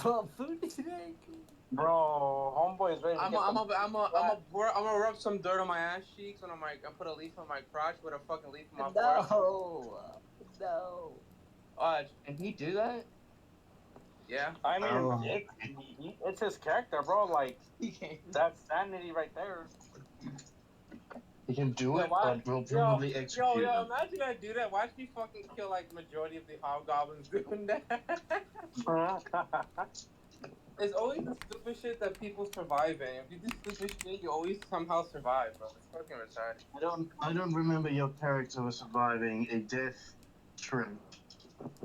Bro, food snake. Bro, homeboy is ready to I'm get a, I'm the a, I'm a, I'm a, I'm gonna rub some dirt on my ass cheeks and I put a leaf on my crotch with a fucking leaf on my forehead. No, no. Can he do that? Yeah. I mean, Oh. it's his character, bro. Like He can't. that's sanity right there. He can do Yeah, it, why? but we'll Yo, probably yo, execute yo! him. Imagine I do that. Watch me fucking kill like the majority of the hobgoblins doing that. It's always the stupid shit that people survive in. If you do stupid shit, you always somehow survive, bro. It's fucking retarded. I don't remember your character was surviving a death shrimp.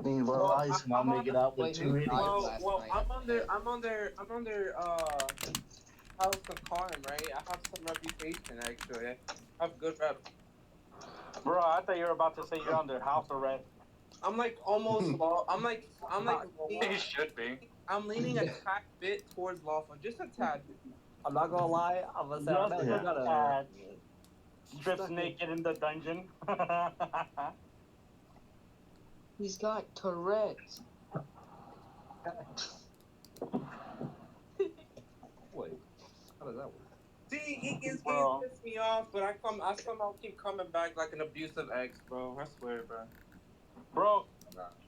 Meanwhile, Well, I somehow I'm make on. it out with Wait, two who died idiots. Well, last well, night I'm at on the their, pit? House of Karm, right? I have some reputation actually. I have good rep. Bro, I thought you were about to say you're under house arrest. I'm like almost law. I'm like Not gonna leaning, lie. He should be. I'm leaning a tad bit towards lawful, just a tad bit. I'm not gonna lie. I'm gonna say I Just know a you gotta. tad. You Strips stuck naked in the dungeon. He's got Tourette's. Wait, how does that work? See, Eakins Bro. piss me off, but I somehow keep coming back like an abusive ex, bro. I swear, bro. Bro,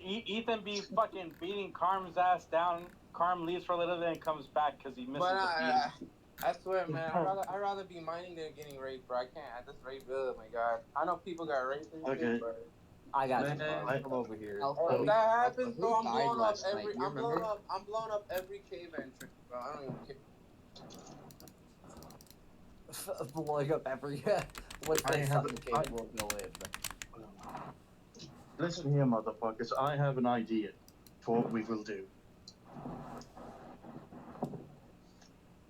Ethan be fucking beating Carm's ass down. Carm leaves for a little bit and comes back because he misses But the beating. I swear, man, I'd rather be mining than getting raped, bro. I can't. I just rape. Oh my god. I know people got raped and Okay. shit, but I got you, Man, bro. Come over here. Alpha, if that happens, who bro, I'm died blowing up last night? every. Do you remember? I'm blowing up every cave entrance, bro. I don't even care. Blowing up every. What's I that have something I- cave will go in? Listen here, motherfuckers. I have an idea for what we will do.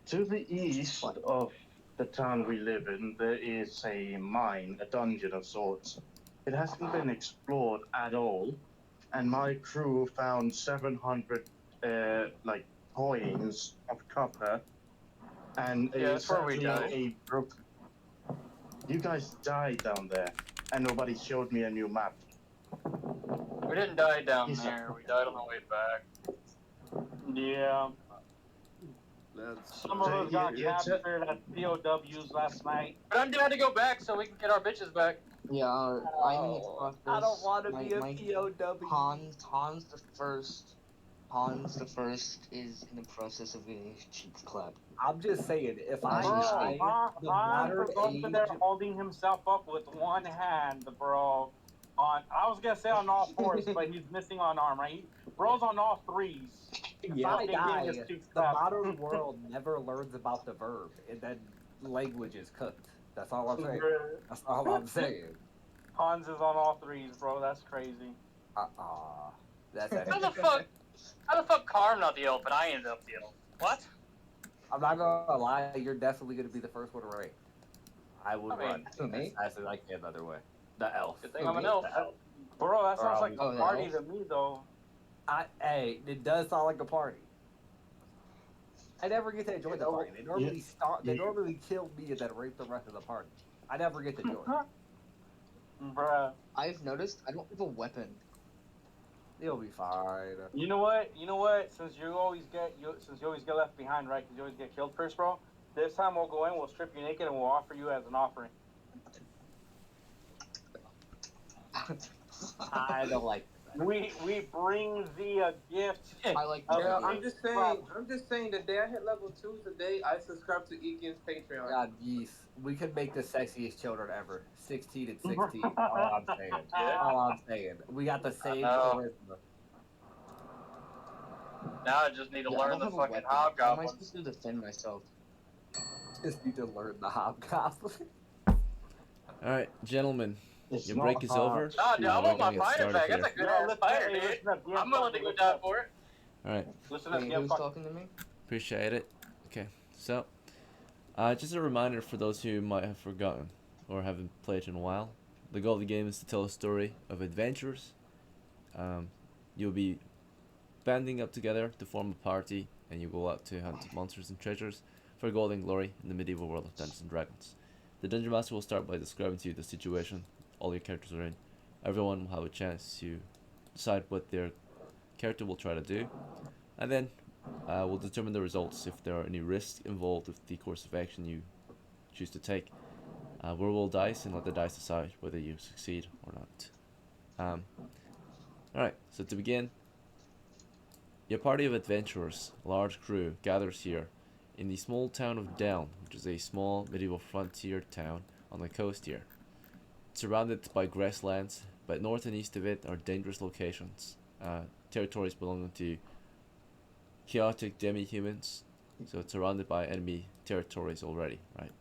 To the east of the town we live in, there is a mine, a dungeon of sorts. It hasn't been explored at all, and my crew found 700 coins of copper, and Yeah, that's where we sadly died. a brook. You guys died down there, and nobody showed me a new map. We didn't die down He's- there. We died on the way back. Yeah. That's Some of us got Yeah, captured as POWs last night. But I'm down to go back so we can get our bitches back. Yeah, I'm in the Oh, I don't want to My- be a my- POW. Hans the first. Hans the first is in the process of getting his cheeks clapped. I'm just saying, if I Bro, die, the modern was over age. there holding himself up with one hand, bro. I was gonna say on all fours, but he's missing on arm, right? Bro's on all threes. If I Fucking die, getting his cheeks the clapped. modern world never learns about the verb, and then language is cooked. That's all I'm saying. That's all I'm saying. Hans is on all threes, bro. That's crazy. That's How the it. fuck? How the fuck Carm not the elf and I ended up the elf? What? I'm not gonna lie, you're definitely gonna be the first one right. I would I mean, run who, me? as fast as I can the other way. The elf. Good thing I'm an elf. Bro, that sounds like Oh, a the party elf? to me, though. Hey, it does sound like a party. I never get to enjoy the party. They normally They normally kill me and then rape the rest of the party. I never get to do it. Bruh. I've noticed I don't have a weapon. You'll be fine. You know what? Since you always get left behind, right? Because you always get killed first, bro. This time we'll go in, we'll strip you naked, and we'll offer you as an offering. I don't like that. We bring thee a gift. I like Oh, Yeah, the I'm just saying. The day I hit level 2 is the day I subscribe to Eakins Patreon. God, geese. We could make the sexiest children ever. 16 and 16. All I'm saying. All I'm saying. We got the same know. charisma. Now I just need to Yeah, I learn don't the have a fucking weapon. How am I hobgoblins. supposed to defend myself? Just need to learn the hobgoblin. Alright, gentlemen, It's your not break is hard over. Oh, dude, I We're want my gonna get fighter started back. here. That's a good No, ass listen, fighter, hey, dude. listen up, I'm willing to go die for it. Alright, Listen up, Wait, yeah, who's fuck. talking to me? appreciate it. Okay, so, just a reminder for those who might have forgotten or haven't played in a while. The goal of the game is to tell a story of adventures. You'll be banding up together to form a party, and you go out to hunt monsters and treasures for gold and glory in the medieval world of Dungeons and Dragons. The Dungeon Master will start by describing to you the situation all your characters are in. Everyone will have a chance to decide what their character will try to do, and then will determine the results if there are any risks involved with the course of action you choose to take. Roll dice and let the dice decide whether you succeed or not. Alright, so to begin, your party of adventurers, a large crew, gathers here in the small town of Down, which is a small medieval frontier town on the coast here. It's surrounded by grasslands, but north and east of it are dangerous locations, territories belonging to chaotic demi-humans, so it's surrounded by enemy territories already, right?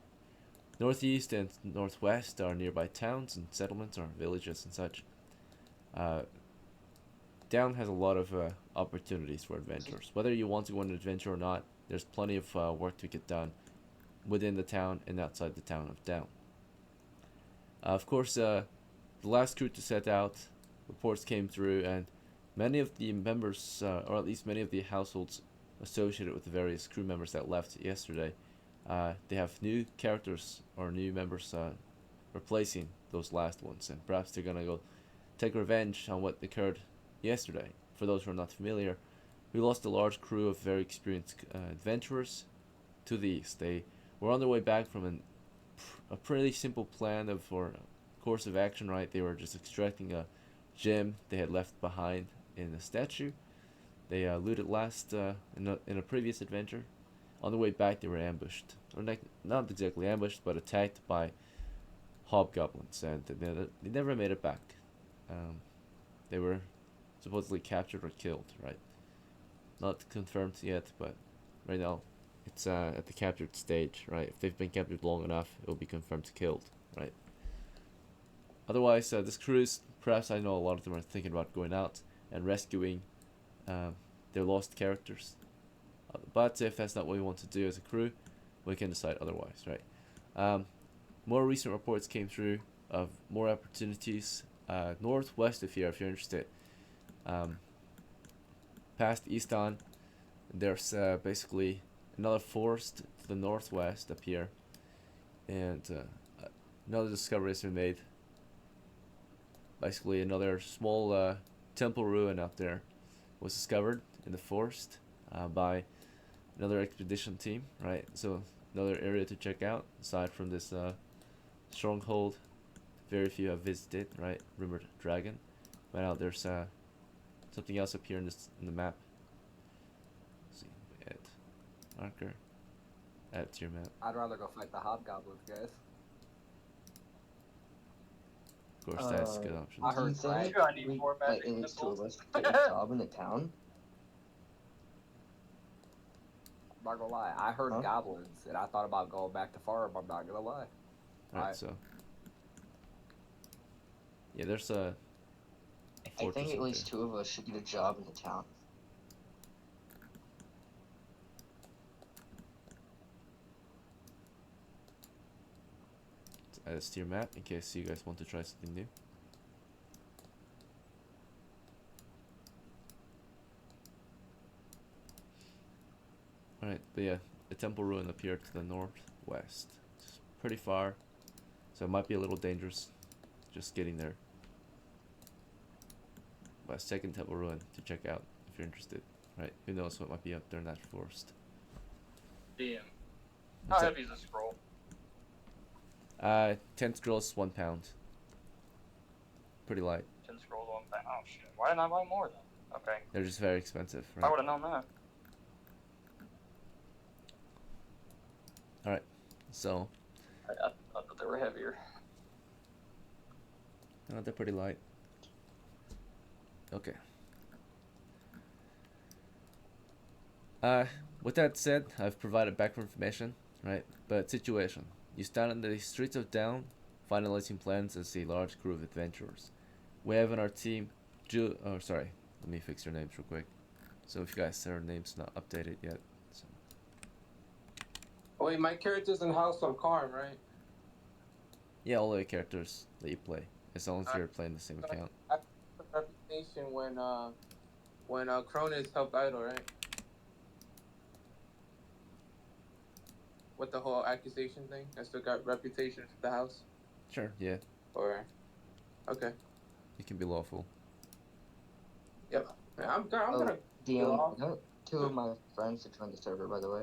Northeast and northwest are nearby towns and settlements or villages and such. Down has a lot of opportunities for adventurers. Whether you want to go on an adventure or not, there's plenty of work to get done within the town and outside the town of Down. Of course, the last crew to set out, reports came through, and many of the members, or at least many of the households associated with the various crew members that left yesterday, they have new characters or new members replacing those last ones, and perhaps they're gonna go take revenge on what occurred yesterday. For those who are not familiar, we lost a large crew of very experienced adventurers to the east. They were on their way back from a pretty simple plan for course of action, right? They were just extracting a gem they had left behind in a statue. They looted last in a previous adventure. On the way back, they were ambushed, or not exactly ambushed, but attacked by hobgoblins, and they never made it back. They were supposedly captured or killed, right? Not confirmed yet, but right now it's at the captured stage, right? If they've been captured long enough, it will be confirmed killed, right? Otherwise, this cruise, perhaps I know a lot of them are thinking about going out and rescuing their lost characters. But if that's not what we want to do as a crew, we can decide otherwise, right? More recent reports came through of more opportunities northwest of here, if you're interested. Past Easton, there's basically another forest to the northwest up here, and another discovery has been made. Basically, another small temple ruin up there was discovered in the forest by another expedition team, right? So another area to check out aside from this stronghold. Very few have visited, right? Rumored Dragon. But now there's something else up here in the map. Let's see, add marker. Add it to your map. I'd rather go fight the hobgoblins, guys. Of course, that's a good option. I heard Do you think I need we, more like, magic at least two of missiles. us, get a job in the town? I'm not gonna lie. I heard Huh? goblins, and I thought about going back to farm. I'm not gonna lie. Alright, so yeah, there's a I fortress think at up least there. two of us should get a job in the town. Let's add this to your map in case you guys want to try something new. Alright, but yeah, the temple ruin up here to the northwest. It's pretty far, so it might be a little dangerous just getting there. But a second temple ruin to check out if you're interested. Right, who knows what might be up there in that forest. Damn. How It's heavy is this scroll? 10 scrolls, 1 pound. Pretty light. 10 scrolls, 1 pound. Oh shit. Why didn't I buy more then? Okay. They're just very expensive, I right? would have known that. Alright, so I thought they were heavier. they're pretty light. Okay. With that said, I've provided background information, right? But situation. You stand in the streets of Down, finalizing plans as a large crew of adventurers. We have on our team, let me fix your names real quick. So if you guys, their names not updated yet. So. Oh, wait, my character's in House of Karm, right? Yeah, all the characters that you play, as long as you're playing the same account. I had a reputation when Cronus helped Idol, right? With the whole accusation thing, I still got reputation for the house. Sure, yeah, Or, okay, it can be lawful. yep. I'm Oh, gonna. DM, 2 of my friends to join the server, by the way.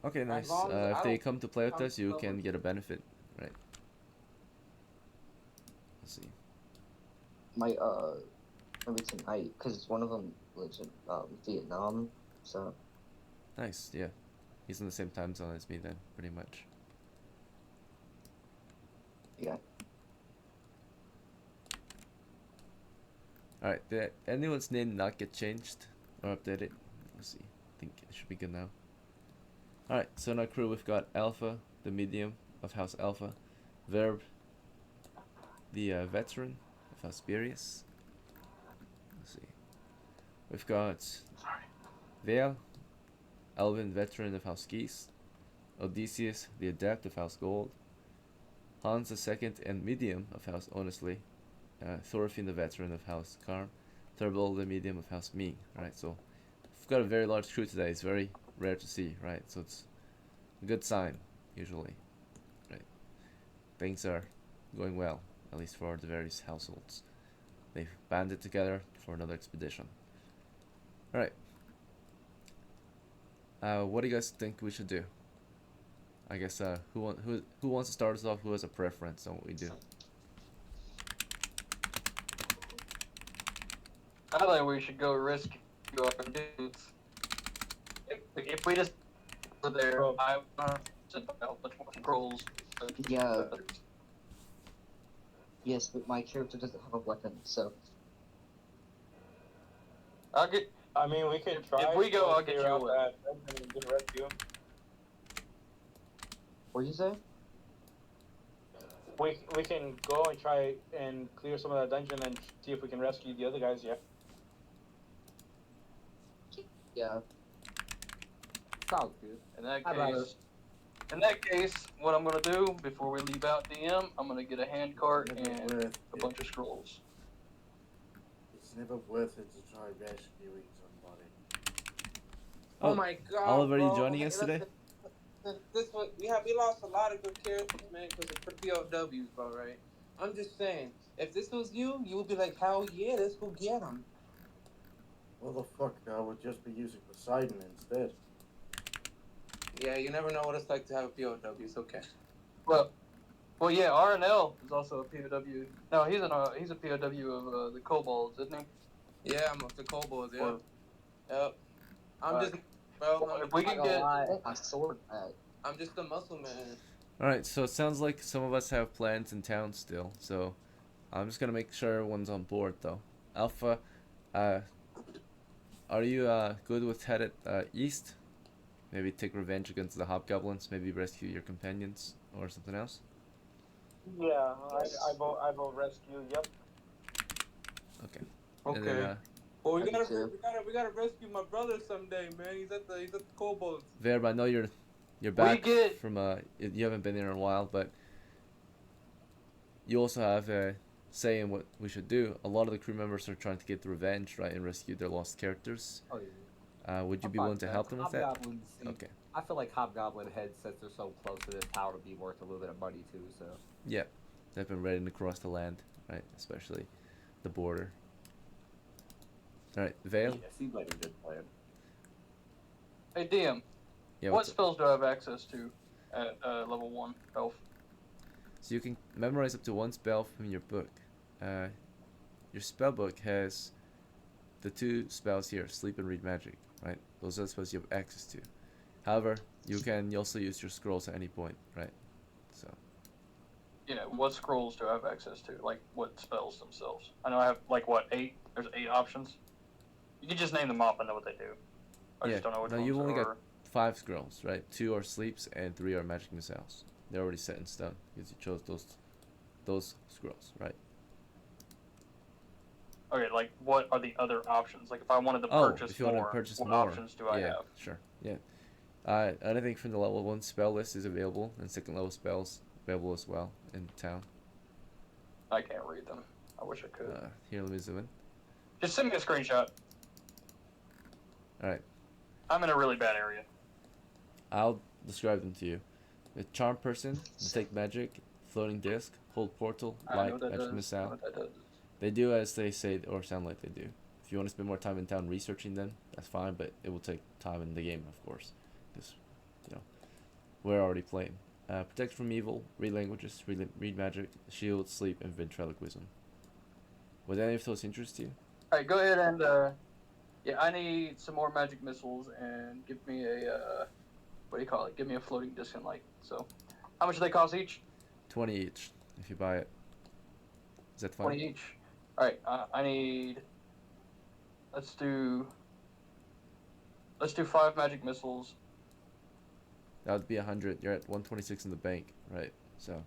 Okay, nice. long as If I they don't come to play with come us, you to can get a benefit, right? Let's see. Maybe tonight, because one of them lives in Vietnam, so. Nice, yeah. He's in the same time zone as me then, pretty much. Yeah. Alright, did anyone's name not get changed or updated? Let's see. I think it should be good now. Alright, so in our crew we've got Alpha, the medium of House Alpha, Verb, the veteran of House Beerus. Let's see. We've got Vale, Elvin, veteran of House Geese, Odysseus, the adept of House Gold, Hans the second and medium of House Honestly, Thorfinn the veteran of House Karm, Turbol the medium of House Ming. Right, so we've got a very large crew today. It's very rare to see, right? So it's a good sign usually, right? Things are going well, at least for the various households. They've banded together for another expedition. All right. What do you guys think we should do? I guess who wants to start us off? Who has a preference on what we do? I think we should go risk our dudes. If we just were there, I much more scrolls. Yeah. Yes, but my character doesn't have a weapon, so. I'll get. I mean, we could try. If we go, I'll get figure you out a that and get rescue. What'd you say? We can go and try and clear some of that dungeon and see if we can rescue the other guys. Yeah. Yeah. Sounds good. In that I'd rather- case, what I'm gonna do before we leave out DM, I'm gonna get a hand cart and a bunch of scrolls. It's never worth it to try rescuing somebody. Oh, Oh, my god. Oliver, are you bro. joining us today? This one, we lost a lot of good characters, man, because of POWs, bro, right? I'm just saying, if this was you, you would be like, hell yeah, let's go get him. Well, the fuck, I would just be using Poseidon instead. Yeah, you never know what it's like to have a POW. It's okay. Well, yeah, RNL is also a POW. No, he's a POW of the Kobolds, isn't he? Yeah, I'm up to Kobolds, yeah. Well, Yep. I'm Alright. just, bro, if we Not can gonna get, lie. My sword back. I'm just a muscle man. Alright, so it sounds like some of us have plans in town still, so I'm just gonna make sure everyone's on board though. Alpha, are you good with headed east? Maybe take revenge against the hobgoblins, maybe rescue your companions or something else? Yeah, I vote rescue. Yep. Okay. Okay. And then, Well, we I do gotta, too. we gotta rescue my brother someday, man. He's at the Kobolds. Verb, I know you're back get- from you haven't been here in a while, but you also have a say in what we should do. A lot of the crew members are trying to get revenge, right, and rescue their lost characters. Oh, yeah. Would you I'm be fine willing with to that. help them with that? Hobgoblins seem- Okay. I feel like Hobgoblin heads, since they're so close to this tower, to be worth a little bit of money too. So Yeah, they've been ready to cross the land, right? Especially the border. All right, Vale. yeah, seems like a good plan. hey DM, Yeah, what what's up? spells do I have access to at level 1 elf? So you can memorize up to one spell from your book. Your spell book has the two spells here, sleep and read magic, right? Those are the spells you have access to. However, you can also use your scrolls at any point, right? So Yeah, what scrolls do I have access to? Like, what spells themselves? I know I have, like, what, 8? There's 8 options. You can just name them off, I know what they do. I Yeah, just don't know which no, ones you've only got are. 5 scrolls, right? 2 are sleeps and 3 are magic missiles. They're already set in stone because you chose those scrolls, right? Okay, like, what are the other options? Like, if I wanted to Oh, purchase if you more, want to purchase what more, options do I yeah, have? sure, yeah. Anything from the level 1 spell list is available, and second level spells available as well in town. I can't read them. I wish I could. Here, let me zoom in. Just send me a screenshot. All right, I'm in a really bad area. I'll describe them to you. With Charm Person, Detect Magic, Floating Disc, Hold Portal, I know Light, what that Magic does. I know Missile. what that does. They do as they say or sound like they do. If you want to spend more time in town researching them, that's fine, but it will take time in the game, of course, because you know we're already playing. Protect from evil, read languages, read magic, shield, sleep, and ventriloquism. Would any of those interest you? Alright, go ahead and, yeah, I need some more magic missiles and give me a, what do you call it? Give me a floating distant light. So, how much do they cost each? 20 each, if you buy it. Is that fine? 20 each. Alright, I need, let's do 5 magic missiles. That would be 100. You're at 126 in the bank, right? So.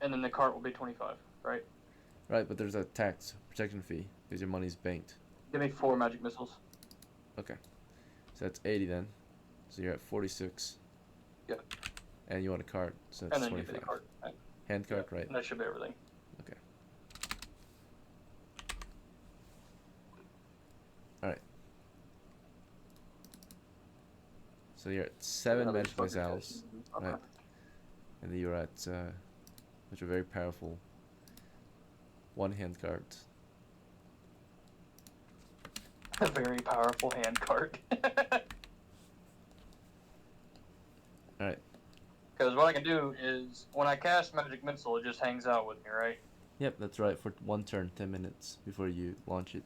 And then the cart will be 25, right? Right, but there's a tax protection fee because your money's banked. Give me 4 magic missiles. Okay. So that's 80 then. So you're at 46. Yeah. And you want a card, so that's And then 25. give me the cart. Hand card, right? And that should be everything. Okay. Alright. So you're at 7 Another magic fucking missiles. test. Okay. Right. And then you're at, which are very powerful. 1 hand card. A very powerful hand cart. Alright. Because what I can do is, when I cast Magic Missile, it just hangs out with me, right? Yep, that's right. For 1 turn, 10 minutes before you launch it.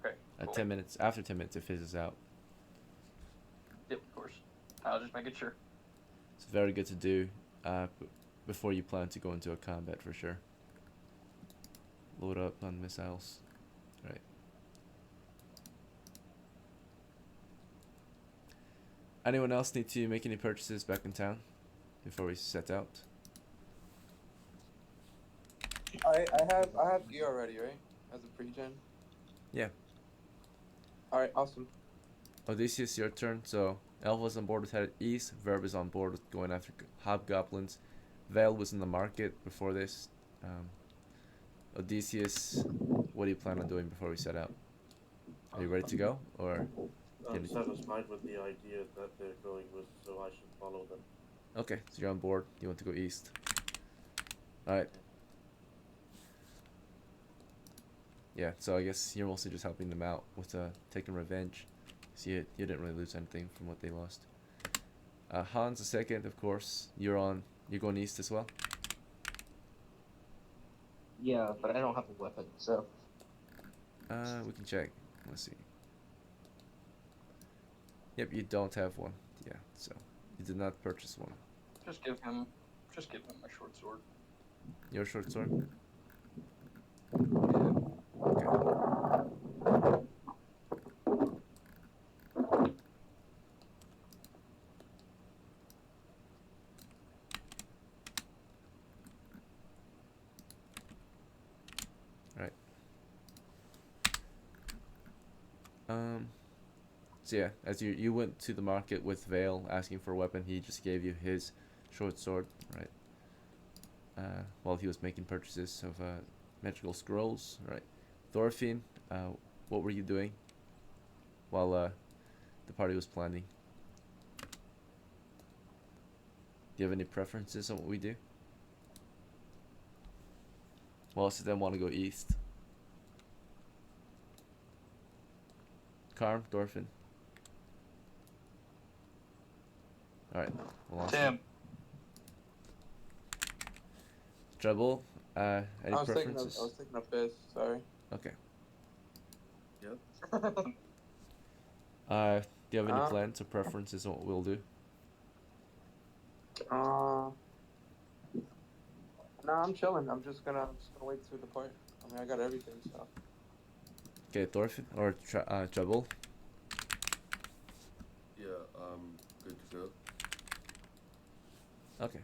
Okay. At Cool. 10 minutes, after 10 minutes, it fizzes out. Yep, of course. I was just making sure. It's very good to do before you plan to go into a combat for sure. Load up on missiles. Right. Anyone else need to make any purchases back in town before we set out? I have gear already, right? As a pre-gen. Yeah. All right, awesome. Odysseus, your turn. So Alpha's on board with headed east. Verb is on board with going after hobgoblins. Vale was in the market before this. Odysseus, what do you plan on doing before we set out? Are you ready to go, or? I'm satisfied with the idea that they're going with, so I should follow them. Okay, so you're on board. You want to go east. Alright. Yeah, so I guess you're mostly just helping them out with taking revenge. See, you didn't really lose anything from what they lost. Hans the second, of course. You're going east as well? Yeah, but I don't have a weapon, so. We can check. Let's see. Yep, you don't have one. Yeah, so you did not purchase one. Just give him my short sword. Your short sword? Yeah. Okay. Right. So yeah, as you went to the market with Vale asking for a weapon, he just gave you his short sword, right? While he was making purchases of magical scrolls, right? Thorfinn, what were you doing while the party was planning? Do you have any preferences on what we do? Most of them want to go east. Karm, Thorfinn. Alright, we'll ask Tim. Treble, any preferences? I was thinking of this. Sorry. Okay. Yep. Do you have any plans or preferences on what we'll do? No, I'm chilling. I'm just gonna wait to depart. I mean, I got everything, so. Okay, Thorfinn or Treble. Yeah, good to go. Okay.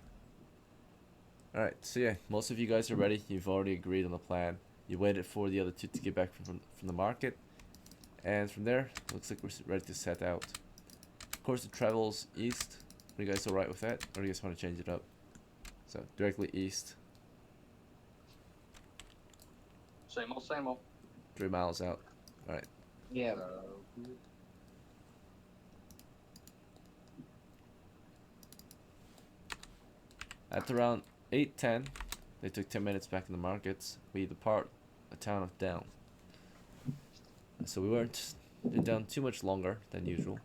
Alright, so yeah, most of you guys are ready. You've already agreed on the plan. You waited for the other two to get back from the market. And from there, looks like we're ready to set out. Of course, it travels east. Are you guys alright with that? Or do you guys want to change it up? So, directly east. Same old, same old. 3 miles out. Alright. Yeah. At around 8:10, they took 10 minutes back in the markets. We depart the town of Down. So we weren't down too much longer than usual.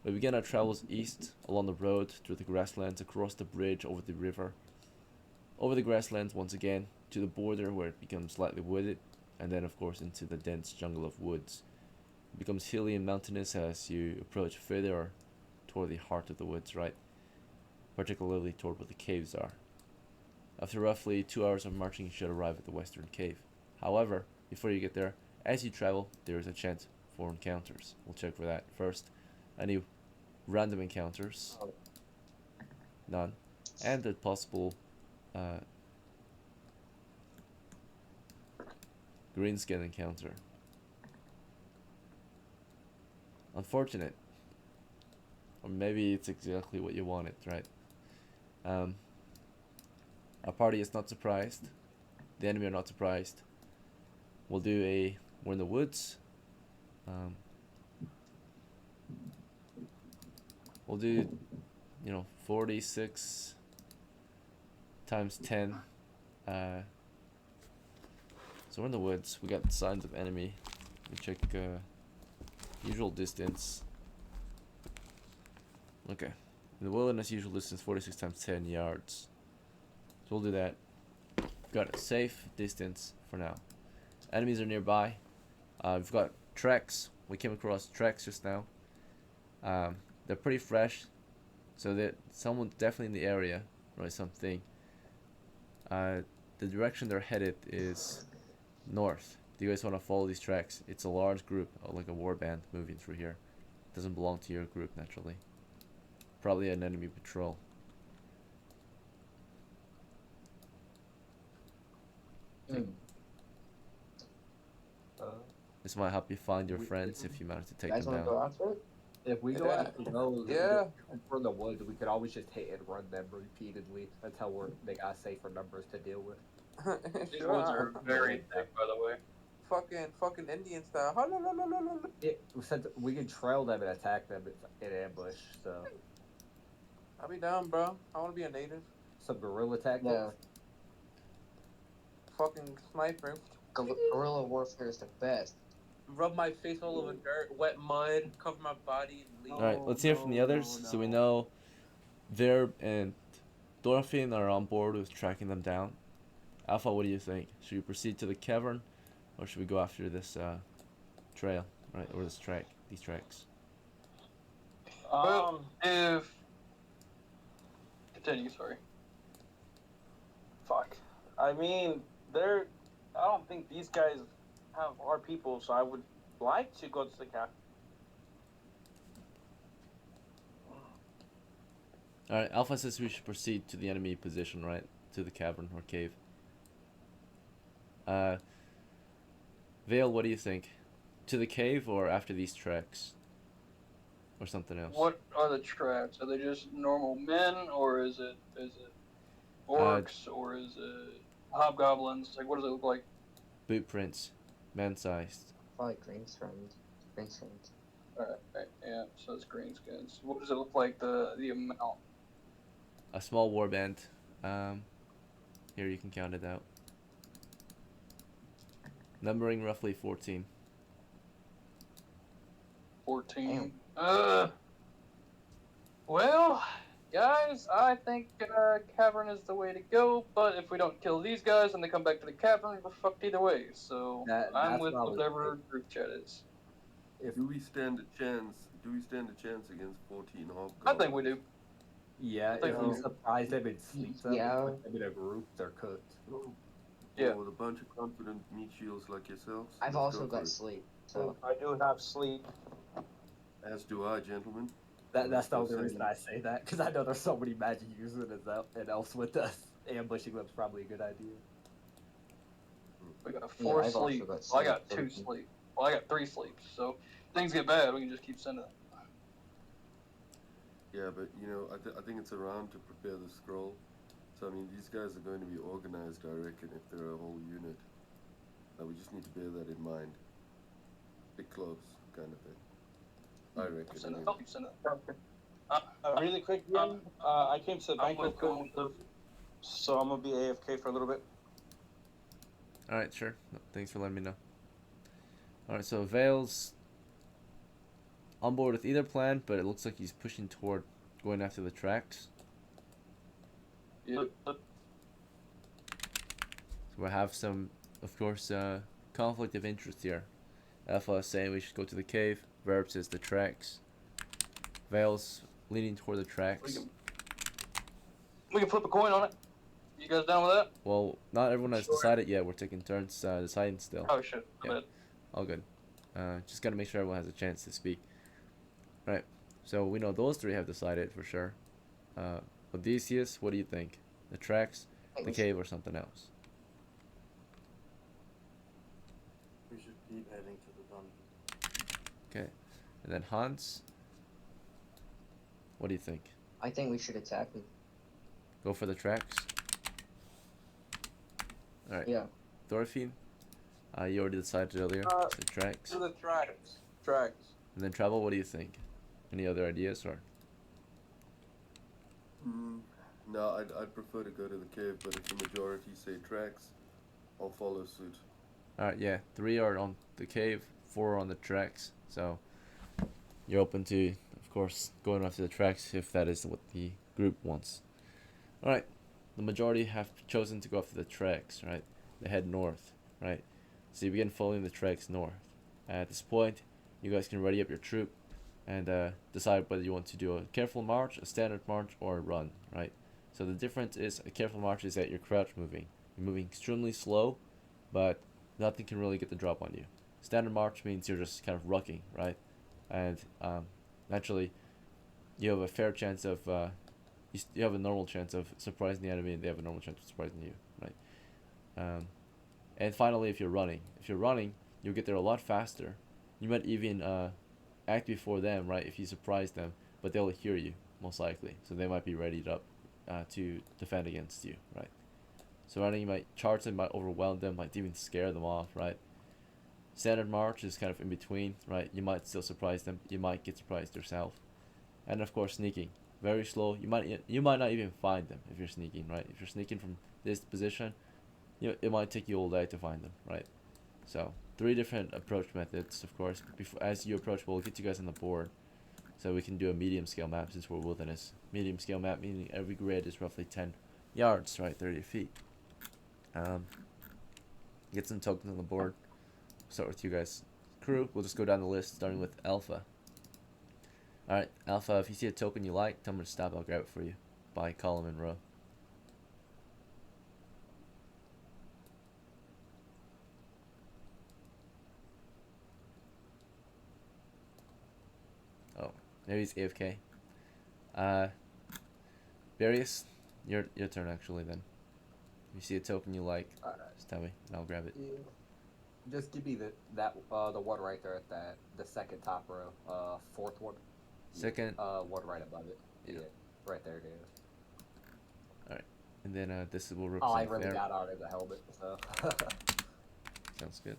We began our travels east along the road through the grasslands, across the bridge over the river, over the grasslands once again to the border where it becomes slightly wooded, and then of course into the dense jungle of woods. It becomes hilly and mountainous as you approach further toward the heart of the woods, right? Particularly toward where the caves are. After roughly 2 hours of marching, you should arrive at the western cave. However, before you get there, as you travel, there is a chance for encounters. We'll check for that first. Any random encounters? None. And the possible greenskin encounter. Unfortunate. Or maybe it's exactly what you wanted, right? Our party is not surprised. The enemy are not surprised. We're in the woods. We'll do, 46 times 10. So we're in the woods. We got signs of enemy. We check usual distance. Okay. In the wilderness, usual distance 46 times 10 yards. So we'll do that. Got a safe distance for now. Enemies are nearby. We've got tracks. We came across tracks just now. They're pretty fresh, so that someone's definitely in the area, right? Something. The direction they're headed is north. Do you guys want to follow these tracks? It's a large group, like a war band moving through here. Doesn't belong to your group naturally. Probably an enemy patrol. This might help you find your friends if you manage to take Guys them wanna down. go after it? If we go after those, Yeah. from the woods, we could always just hit and run them repeatedly until they got safer numbers to deal with. These Sure. woods are very thick, by the way. Fucking Indian style. Since we can trail them and attack them in ambush, so I'll be down, bro. I want to be a native. some guerrilla tactics. Yeah. Fucking sniper. Guerrilla warfare is the best. Rub my face all over dirt, wet mud, cover my body, and leave. Alright, let's hear from the others. So we know Verb and Dorfin are on board with tracking them down. Alpha, what do you think? Should we proceed to the cavern, or should we go after this trail, right, or these tracks? If continue, sorry. Fuck. I mean, I don't think these guys have our people, so I would like to go to the cap. Alright, Alpha says we should proceed to the enemy position, right? To the cavern or cave. Vale, what do you think? To the cave or after these tracks? Or something else? What are the tracks? Are they just normal men, or is it orcs, or is it hobgoblins? Like, what does it look like? Boot prints. Man-sized. Probably greenskins. Alright, yeah, so it's greenskins. What does it look like, the amount? A small warband. Here you can count it out. Numbering roughly 14. 14. Well, guys, I think cavern is the way to go, but if we don't kill these guys and they come back to the cavern, we're fucked either way, so I'm That's with what I was whatever group chat is. Do we stand a chance against 14 hobgoblins? I think we do. Yeah, think if we- you surprise them and sleep them, Yeah. put them in a group, they're cooked. Yeah. With a bunch of confident meat shields like yourselves. I've let's also go for got it. sleep, so I do have sleep. As do I, gentlemen. That's the only Same. reason I say that, because I know there's so many magic users and else with us. Ambushing them's probably a good idea. We got 4 I've also sleep. got Well, I got sleep. 2 sleep. Well, I got 3 sleeps, so if things get bad, we can just keep sending them. Yeah, but I think it's around to prepare the scroll. So I mean, these guys are going to be organized, I reckon, if they're a whole unit. We just need to bear that in mind. Bit close, kind of thing. I reckon. Send anyway. them. Send them. Really quick, I came to the I'm banquet, with so I'm gonna be AFK for a little bit. Alright, sure. No, thanks for letting me know. Alright, so Vale's on board with either plan, but it looks like he's pushing toward going after the tracks. Yep. So we'll have some, of course, conflict of interest here. Alpha is saying we should go to the cave. Verb says the tracks. Vale's leaning toward the tracks. We can flip a coin on it. You guys down with that? Well, not everyone has decided yet. We're taking turns deciding still. Oh shit. Yeah. All good. Just gotta make sure everyone has a chance to speak. Right. So we know those three have decided for sure. Odysseus, what do you think? The tracks, the cave, or something else? We should keep heading to the dungeon. Okay. And then Hans, what do you think? I think we should attack them. Go for the tracks? Alright. Yeah. Thorfinn, you already decided earlier. So tracks. To the tracks. Tracks. And then Travel, what do you think? Any other ideas or? No, I'd prefer to go to the cave, but if the majority say tracks, I'll follow suit. Alright, yeah. 3 are on the cave, 4 are on the tracks. So you're open to, of course, going after the tracks if that is what the group wants. Alright. The majority have chosen to go after the tracks, right? They head north, right? So you begin following the tracks north. At this point, you guys can ready up your troop and decide whether you want to do a careful march, a standard march, or a run, right? So the difference is a careful march is that you're crouch moving. You're moving extremely slow, but nothing can really get the drop on you. Standard march means you're just kind of rucking, right? And naturally, you have a fair chance of you have a normal chance of surprising the enemy, and they have a normal chance of surprising you, right? And finally, if you're running, you'll get there a lot faster. You might even act before them, right? If you surprise them, but they'll hear you most likely, so they might be readied up to defend against you, right? So running, you might charge them, might overwhelm them, might even scare them off, right? Standard march is kind of in between, right? You might still surprise them, you might get surprised yourself, and of course sneaking. Very slow. You might not even find them if you're sneaking, right? If you're sneaking from this position, it might take you all day to find them, right? So 3 different approach methods, of course. As you approach, we'll get you guys on the board, so we can do a medium scale map since we're wilderness. Medium scale map meaning every grid is roughly 10 yards, right? 30 feet. Get some tokens on the board. Start with you guys. Crew, we'll just go down the list, starting with Alpha. Alright, Alpha, if you see a token you like, tell me to stop, I'll grab it for you. By column and row. Oh, maybe it's AFK. Various, your turn actually then. If you see a token you like, just tell me and I'll grab it. Yeah. Just give me the one right there at the second top row, 4th one. Second. One right above it. Yeah. Right there it is. Alright, and then this will represent. Oh, I really got out of the helmet, so. Sounds good.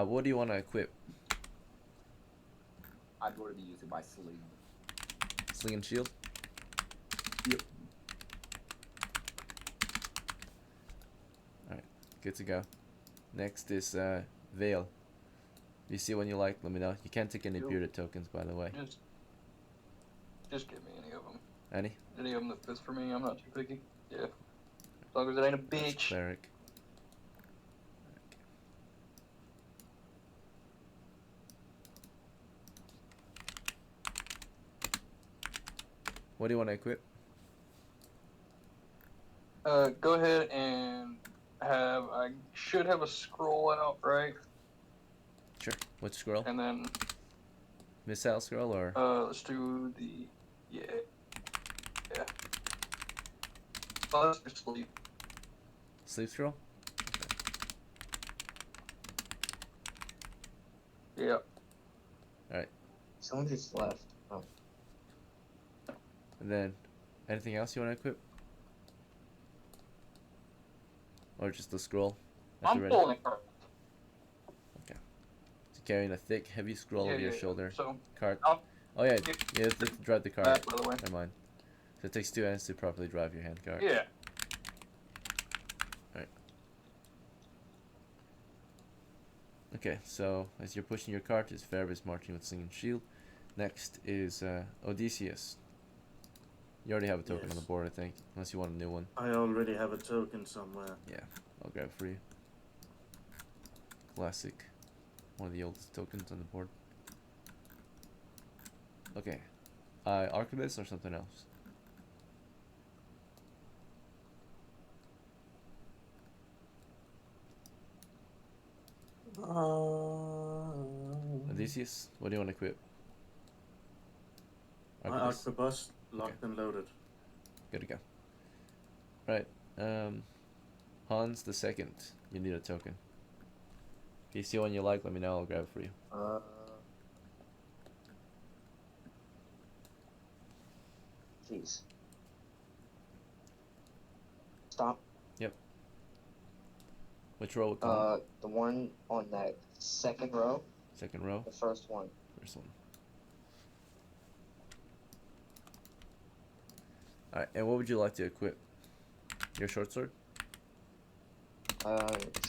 What do you want to equip? I'm going to be using my sling. Sling and shield? Yep. Alright, good to go. Next is Veil. If you see one you like, let me know. You can't take any bearded tokens, by the way. Just give me any of them. Any? Any of them that fits for me, I'm not too picky. Yeah. As long as it ain't a bitch. That's cleric. What do you want to equip? Go ahead and I should have a scroll out, right? Sure. Which scroll? And then Missile scroll or? let's do the yeah. Oh, that's just sleep. Sleep scroll? Yeah. Alright. Someone just left. Oh. And then, anything else you want to equip? Or just the scroll? I'm pulling it. Okay. So carrying a thick, heavy scroll over your shoulder. So, cart. I'll Oh yeah, you have to drive the cart. by the way. Never mind. So it takes 2 hands to properly drive your hand cart. Yeah. Alright. Okay, so as you're pushing your cart, is Ferris marching with Sling and Shield. Next is Odysseus. You already have a token on the Yes. board, I think, unless you want a new one. I already have a token somewhere. Yeah, I'll grab it for you. Classic. One of the oldest tokens on the board. Okay. Archibus or something else? Odysseus, what do you want to equip? My Arquebus. Arquebus locked and loaded. Good to go. Right. Hans the second. You need a token. If you see one you like, let me know. I'll grab it for you. Jeez. Stop. Which row? Would come? The one on that second row. Second row. The first one. First one. Alright, and what would you like to equip? Your short sword?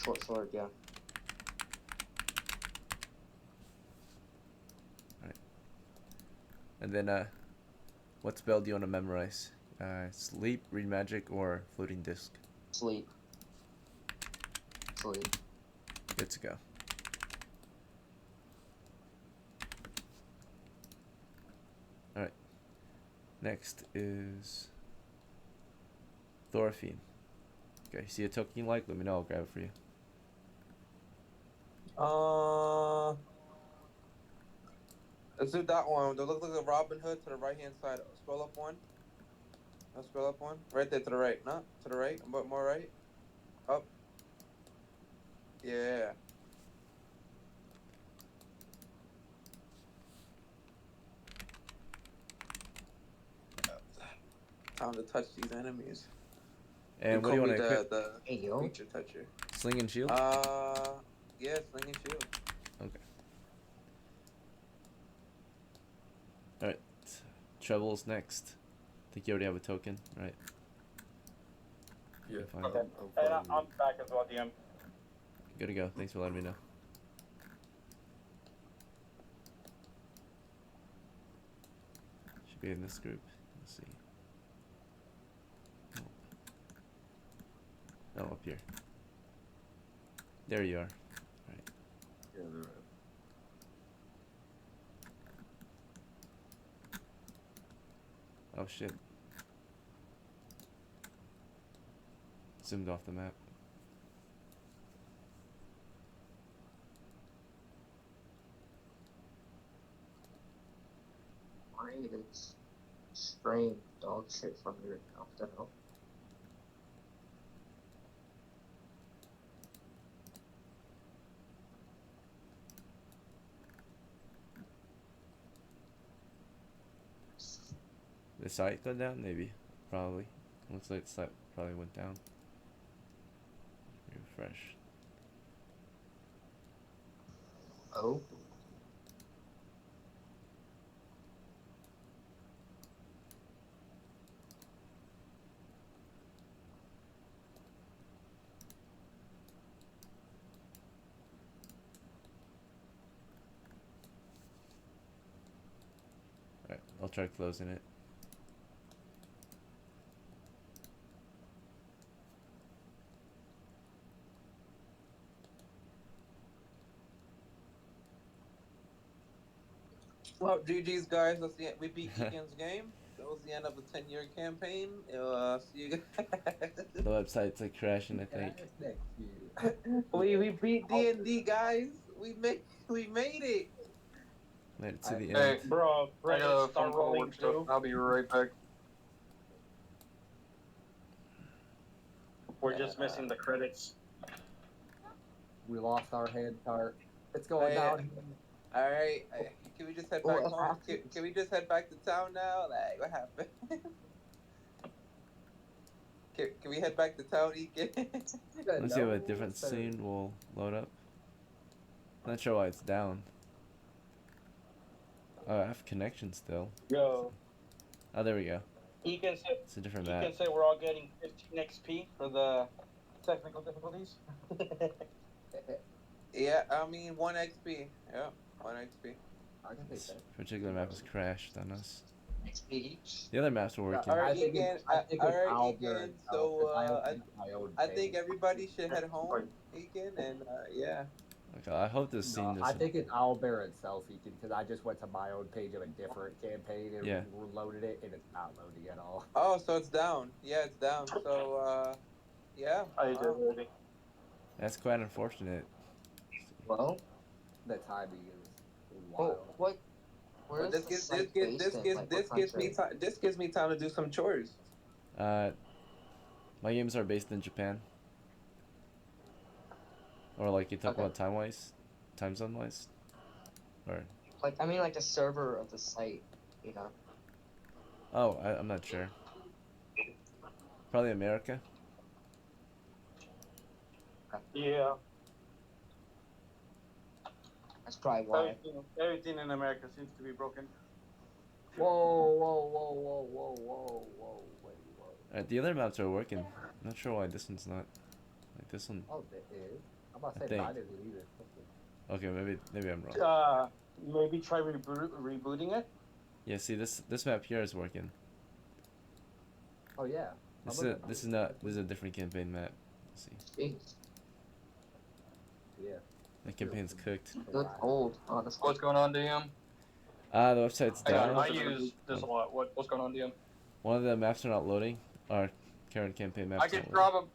Short sword, yeah. And then, what spell do you want to memorize? Sleep, read magic, or floating disc? Sleep. Sleep. Good to go. Alright. Next is Thorfinn. Okay, see a token you like? Let me know, I'll grab it for you. Let's do that one. They look like a Robin Hood to the right hand side. Scroll up one. No, scroll up one. Right there to the right. No, to the right. But more right. Up. Yeah. Time to touch these enemies. And what do you want to equip? The Hey, yo. creature toucher. Sling and shield? Yeah, sling and shield. Okay. Alright. Trebles next. I think you already have a token, right? Yeah, Fine. I'm Hey, fine. I'm back as well, DM. Good to go. Thanks for letting me know. Should be in this group. Let's see. Oh, up here. There you are. Right. Yeah, they're right. Oh shit. Zoomed off the map. Why is spraying dog shit from your mouth? The hell? The site went down? Maybe. Probably. Looks like the site probably went down. Refresh. Oh. Alright, I'll try closing it. Well, GG's guys. That's the end. We beat Keegan's game. That was the end of a 10-year campaign. See you guys. The website's like crashing, I think. we beat D&D, guys. We made it. Made it to the Hey, end. Bro, I got a phone start call rolling work stuff. too. I'll be right back. We're just missing the credits. We lost our head start. It's going Hey, down. All right. Can we just head back home? Can we just head back to town now? Like, what happened? Can we head back to town, Egan? Let's see if a different scene will load up. Not sure why it's down. Oh, I have connection still. Yo, Oh, there we go. Egan said, It's a different map. Egan said we're all getting 15 XP for the technical difficulties. Yeah, I mean 1 XP. Yeah, 1 XP. I can take This that. particular map has crashed on us. XP. The other maps are working. All right, I think Egan. I think All it's right, Owlbear Egan. itself, So 'cause I opened my own I think page. everybody should head home, Egan, and yeah. Okay, I hope this scene No, I doesn't. think it's Owlbear itself, because I just went to my own page of a different campaign and Yeah. loaded it, and it's not loading at all. Oh, so it's down. Yeah, it's down. So yeah. I did already. That's quite unfortunate. Well, The timing is oh, wild. what? Where But is the site based in? Like, this what gives me country? time. This gives me time to do some chores. My games are based in Japan. Or like you talk Okay. about time zone wise, or Like, I mean, like the server of the site, you know? oh, I'm not sure. Probably America. Yeah. That's probably why. Everything in America seems to be broken. Whoa, wait, whoa. The other maps are working. I'm not sure why this one's not. Like this one. Oh, it is? I'm about I to say think. mine isn't either. Okay, maybe I'm wrong. Maybe try rebooting it. Yeah, see this map here is working. Oh, yeah. This is a different campaign map. Let's see. Jeez, Yeah. The campaign's cooked. that's old, honestly. What's going on, DM? The website's down. I use this a lot. What's going on, DM? One of the maps are not loading. Our current campaign maps. I can not loading. probably,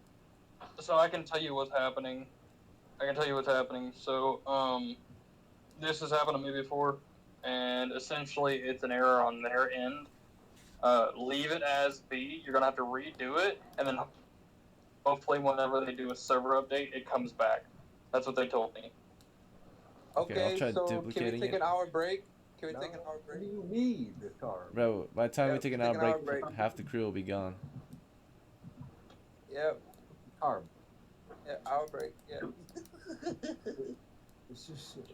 so I can tell you what's happening. So, this has happened to me before, and essentially it's an error on their end. Leave it as B. You're gonna have to redo it, and then hopefully whenever they do a server update, it comes back. That's what they told me. Okay, I'll try so can we duplicating take it. an hour break? Can we No, take an hour What break? do you need this car? Bro, by the time Yeah, we take an take hour an hour break, break. half the crew will be gone. Yeah, Car. yeah, hour break. Yeah.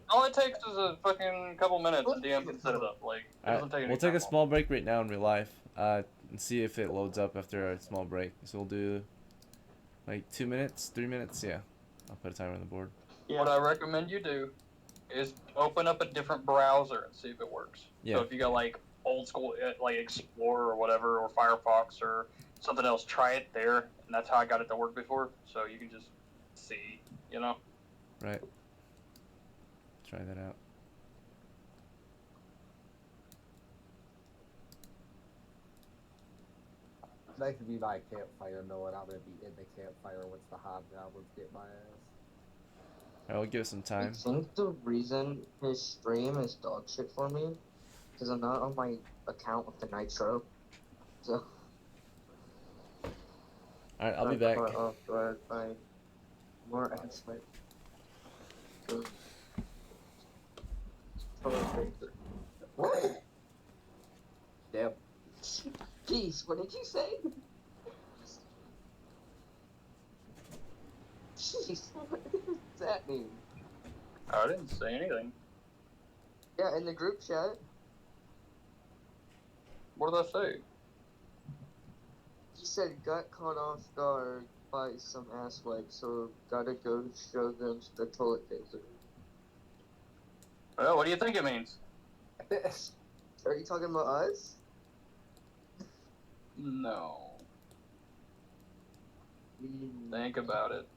All it takes is a fucking couple minutes, and DM can set it up. Like, it doesn't take any We'll take time a small break right now in real life, and see if it loads up after a small break. So we'll do like 2 minutes, 3 minutes. Yeah, I'll put a timer on the board. What I recommend you do is open up a different browser and see if it works. Yeah. So if you got like old school, like Explorer or whatever, or Firefox or something else, try it there. And that's how I got it to work before. So you can just see, you know. Right. Try that out. Nice to be by a campfire knowing I'm gonna be in the campfire once the hobgoblins get my ass. Alright, we'll give it some I time. think the reason his stream is dog shit for me because I'm not on my account with the Nitro. So. Alright, I'll be back. By more aspect. What? Damn. Jeez, what did you say? Jeez, what does that mean? I didn't say anything. Yeah, in the group chat. What did I say? He said got caught off guard by some asswipe, so gotta go show them the toilet paper. Well, what do you think it means? Are you talking about us? No. Think about it.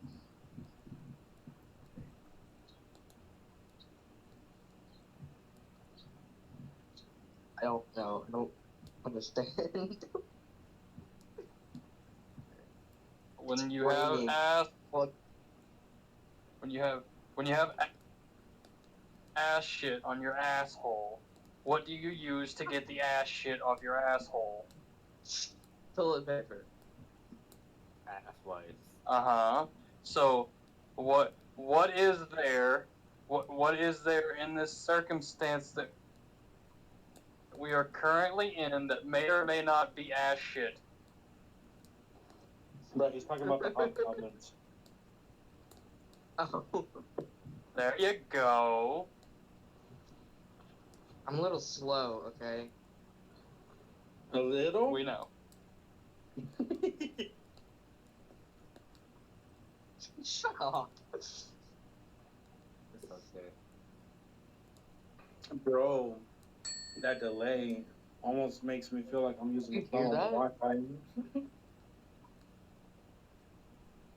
I don't know. I don't understand. When you What do you have mean? What? when you have ass shit on your asshole, what do you use to get the ass shit off your asshole? Toilet paper. Asswipe. Uh-huh. So what is there what is there in this circumstance that we are currently in that may or may not be ass shit? Right, he's talking about the hobgoblins. Oh. There you go. I'm a little slow, okay? A little? We know. Shut up. shit. Bro, that delay almost makes me feel like I'm using You a hear phone that? Wi-Fi.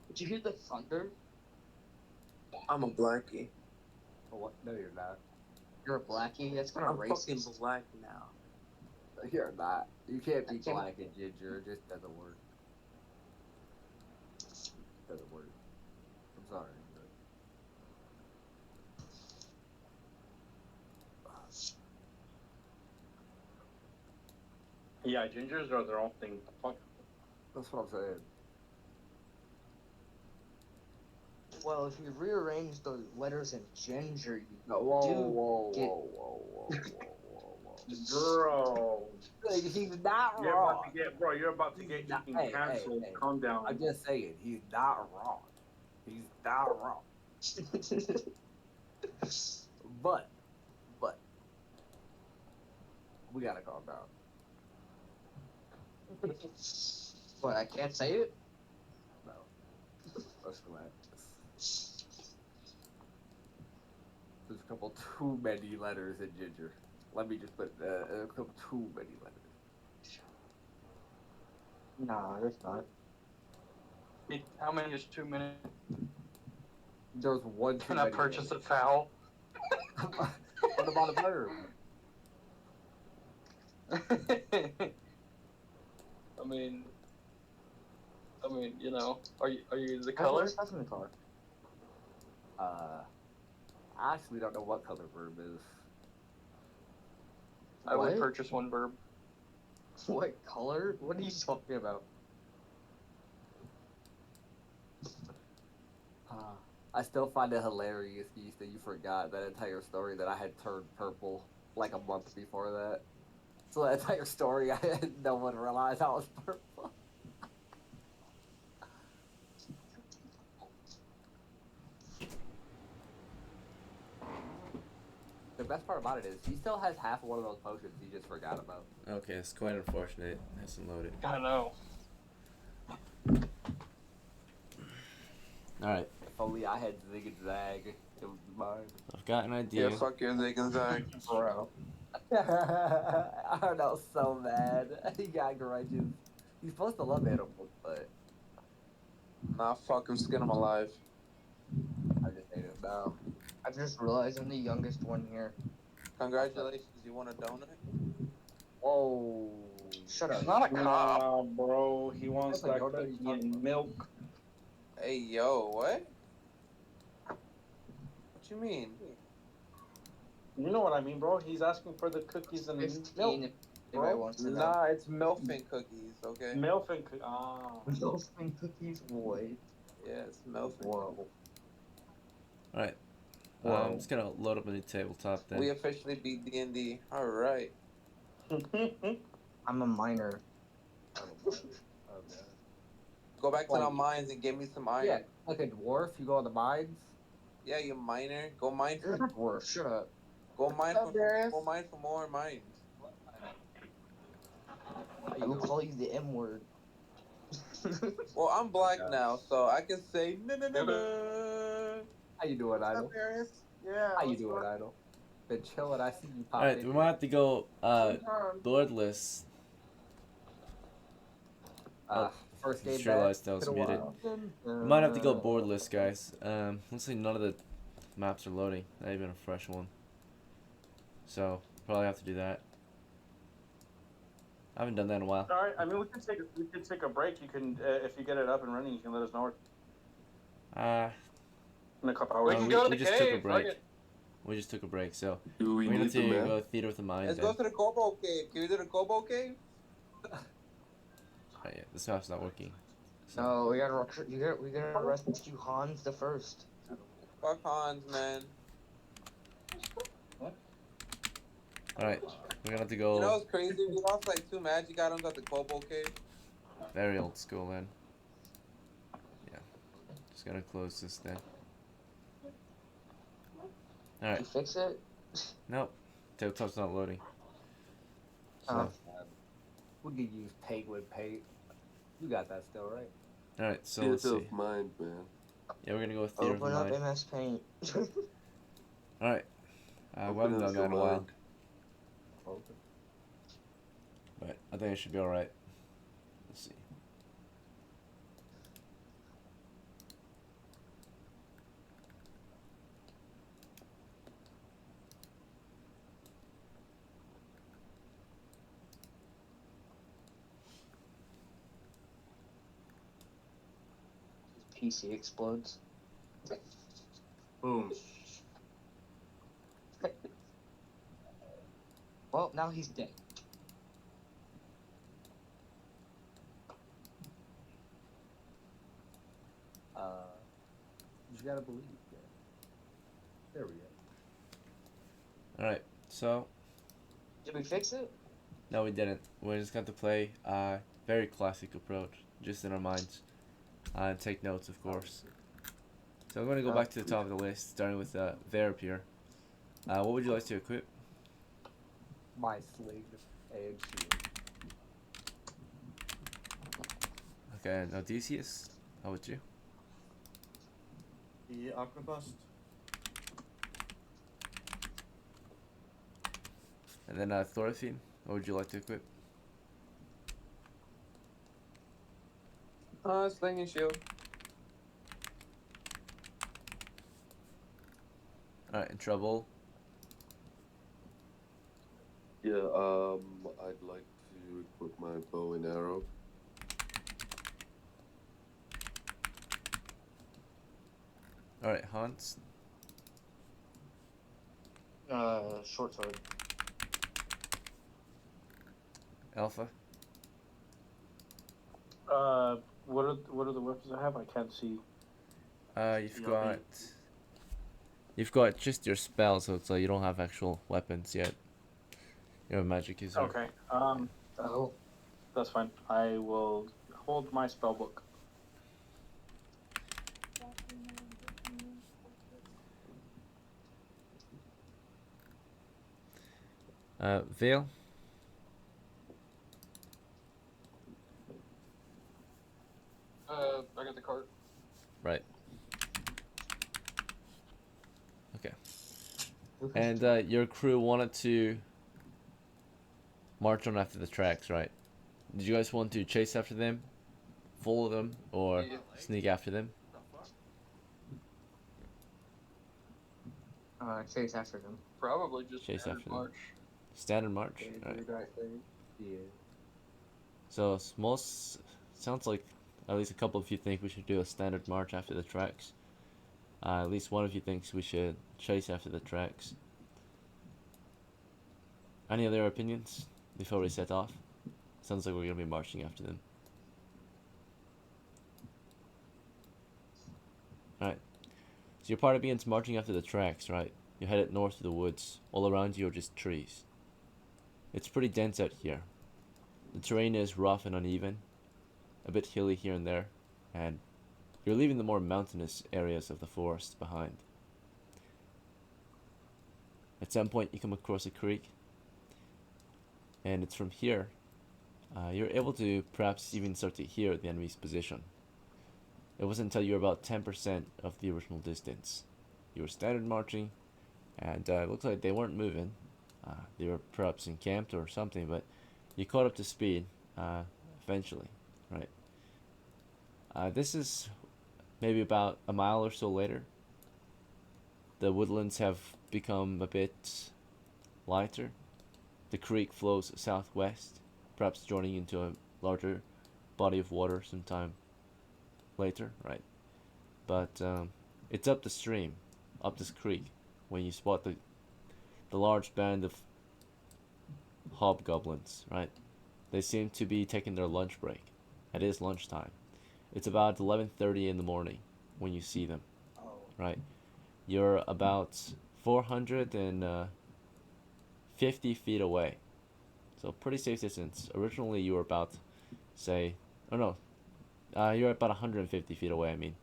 Did you hear the thunder? I'm a blackie. Oh, what? No, you're not. You're a blackie? That's kind of I'm fucking racist. black now. You're not. You can't be I can't- black and ginger. It just doesn't work. Doesn't work. I'm sorry. But... Yeah, gingers are their own thing. Fuck. That's what I'm saying. Well, if you rearrange the letters in ginger, you No, whoa, do whoa, get- whoa, whoa, whoa, whoa, whoa, Bro, Like, he's not you're about wrong. to get, bro. You're about to get Nah, fucking hey, canceled. hey. Calm down. I'm just saying, he's not wrong. He's not wrong. But, we gotta calm down. What, I can't say it? No. Let's relax. There's a couple too many letters in ginger. Let me just put a couple too many letters. Nah, there's not. How many is 2 minutes? There's one too Can I many purchase a letters. foul? What about a verb? I mean, you know, are you the How color? much stuff in the car? I actually don't know what color verb is. I would What? purchase one verb. What color? What are you talking about? I still find it hilarious, Geese, that you forgot that entire story that I had turned purple like a month before that. So that entire story, no one realized I was purple. The best part about it is he still has half of one of those potions he just forgot about. Okay, it's quite unfortunate. It hasn't loaded. I know. Alright, If only I had Zig and Zag, it would be mine. I've got an idea. Yeah, fuck your Zig and Zag. Bro. Arnold's so mad. He got grudges. He's supposed to love animals, but Nah, fuck him, skin him alive. I just hate him now. I've just realized I'm the youngest one here. Congratulations, you want a donut? Whoa. Shut up. It's not a cop. Nah, bro. He wants That's that like, cookie don't- and milk. Hey, yo, what? What you mean? You know what I mean, bro. He's asking for the cookies and 15 milk. if anybody bro. wants to know. Nah, it's Milfin cookies, okay? Milk and ah. Milk and cookies, boy. Yeah, it's Milfin. Whoa. Alright, Whoa. I'm just gonna load up a new tabletop then. We officially beat D&D. Alright. I'm a minor. Go back to Like- the mines and give me some iron. Yeah, like a dwarf, you go on the mines. Yeah, you miner. Go mine You're a for dwarf. Shut up. go mine What's up, for Darius? go mine for more mines. I will call you the M word. Well, I'm black Yeah. now, so I can say no no no no. How you doing, Idol? Darius? Yeah. How you doing, Idol? Been chilling. I see you pop Alright, in. we might have to go boardless. First game Just realized I was Been a muted. while. We might have to go boardless, guys. Looks like none of the maps are loading. Not even a fresh one. So, probably have to do that. I haven't done that in a while. All right. I mean, we could take a break. You can if you get it up and running, you can let us know in a couple We hours. can we- go to we the just took a cave. break. Fuck it. We just took a break, so Do we we're gonna need the map? go Theater with the Mind. Let's Then. go to the Kobo Cave. Can we do the Kobo Cave? Oh, yeah, this map's not working. So, No, we gotta rescue Hans the first. Fuck Hans, man. alright, we're gonna have to You know go what's crazy? We lost like 2 magic items at the Kobo Cave. very old school then. Yeah, just gonna close this then. You Alright, fix it? nope, tabletop's not loading. So, Oh. We could use penguin paint. You got that still, right? alright, so let's Theater see. of mind, man. Yeah, we're gonna go with Theater of the Open up Mind. MS Paint. Alright. We haven't Open done up that your in a while. mind. Okay. But I think it should be alright. Let's see. His PC explodes. Boom. Well, now he's dead. You just gotta believe. Yeah. There we go. Alright, so Did we fix it? no, we didn't. We're just going to play very classic approach, just in our minds. And take notes, of course. So I'm going to go back to the top of the list, starting with Verb here. What would you like to equip? My sling and shield. Okay, and Odysseus, how about you? The Aquabust. And then Thorfinn, what would you like to equip? Sling and shield. Alright, and Trouble. Yeah, I'd like to equip my bow and arrow. Alright, Hans. Short sword. Alpha. What are the weapons I have? I can't see. You've got just your spell, so it's like you don't have actual weapons yet. You're a magic user. Okay. Oh. That's fine. I will hold my spell book. Vale. I got the cart. Right. Okay. And your crew wanted to march on after the tracks, right? Did you guys want to chase after them, follow them, or Yeah. sneak after them? Chase after them. Probably just Chase standard after them. march. Standard march. Right. I think. Yeah. So most sounds like at least a couple of you think we should do a standard march after the tracks. At least one of you thinks we should chase after the tracks. Any other opinions before we set off? Sounds like we're gonna be marching after them. Alright. So your party begins marching after the tracks, right? You're headed north to the woods. All around you are just trees. It's pretty dense out here. The terrain is rough and uneven, a bit hilly here and there, and you're leaving the more mountainous areas of the forest behind. At some point you come across a creek, and it's from here you're able to perhaps even start to hear the enemy's position. It wasn't until you were about 10% of the original distance. You were standard marching, and it looked like they weren't moving. They were perhaps encamped or something, but you caught up to speed eventually, right? This is maybe about a mile or so later. The woodlands have become a bit lighter. The creek flows southwest, perhaps joining into a larger body of water sometime later, right? But it's up the stream, up this creek, when you spot the large band of hobgoblins, right? They seem to be taking their lunch break. It is lunchtime. It's about 11:30 in the morning when you see them, right? You're about 450 feet away, so pretty safe distance. Originally you were about, say, oh no, you're about 150 feet away. I mean,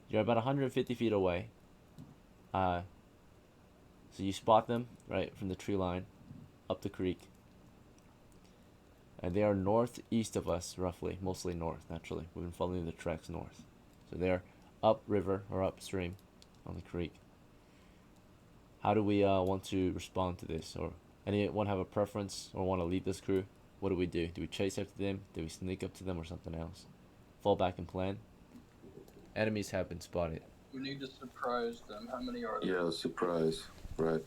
you're about 150 feet away. So you spot them right from the tree line, up the creek. And they are northeast of us, roughly, mostly north, naturally. We've been following the tracks north. So they're upriver or upstream on the creek. how do we want to respond to this? Or anyone have a preference or want to lead this crew? What do we do? Do we chase after them? Do we sneak up to them or something else? Fall back and plan? Enemies have been spotted. We need to surprise them. How many are there? Yeah, surprise. Right.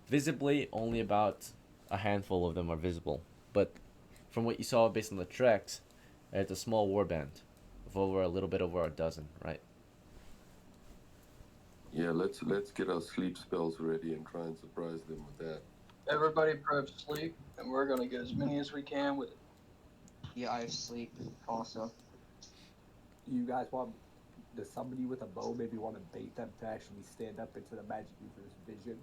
Visibly, only about a handful of them are visible. But from what you saw based on the tracks, it's a small warband of over a little bit over a dozen, right? Yeah, let's get our sleep spells ready and try and surprise them with that. Everybody prep sleep, and we're gonna get as many as we can with it. Yeah, I have sleep also. You guys want? Does somebody with a bow maybe want to bait them to actually stand up into the magic user's vision?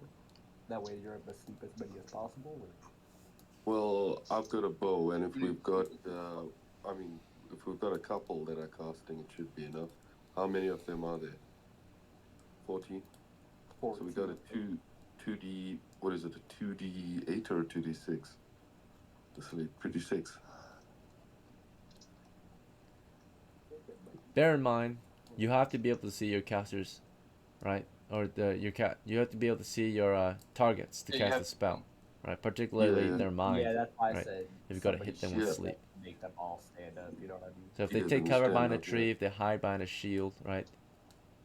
That way you're able to sleep as many as possible. Well, I've got a bow, and if we've got, if we've got a couple that are casting, it should be enough. How many of them are there? 14? So we got a 2D, what is it, a 2D8 or a 2D6? To sleep, 2D6. Bear in mind, you have to be able to see your casters, right? Or you have to be able to see your targets to cast a spell, right? Particularly their mind. Yeah, that's why I right? said You've got to hit them with sleep. Make them all stand up. You know what I mean? So if they Yeah, take they cover stand behind a up, yeah. tree, if they hide behind a shield, right?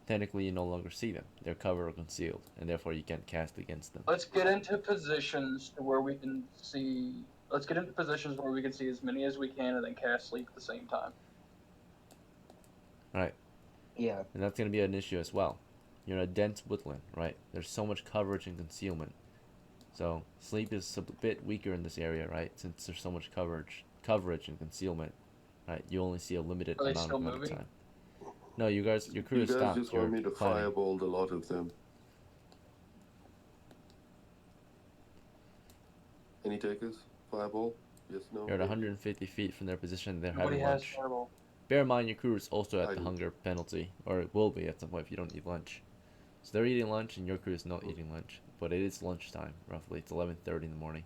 Technically, you no longer see them. They're covered or concealed, and therefore you can't cast against them. Let's get into positions where we can see. Let's get into positions where we can see as many as we can, and then cast sleep at the same time. Right. Yeah. And that's going to be an issue as well. You're in a dense woodland, right? There's so much coverage and concealment. So sleep is a bit weaker in this area, right? Since there's so much coverage and concealment, right? You only see a limited Are they amount still of moving? time. No, your crew You is guys stopped. just You're want me to planning. fireball a lot of them. Any takers? Fireball? Yes, no? You're at maybe? 150 feet from their position. They're Nobody having has lunch. fireball. Bear in mind, your crew is also I at the do. hunger penalty, or it will be at some point if you don't eat lunch. So they're eating lunch, and your crew is not eating lunch. But it is lunchtime, roughly. It's 11:30 in the morning.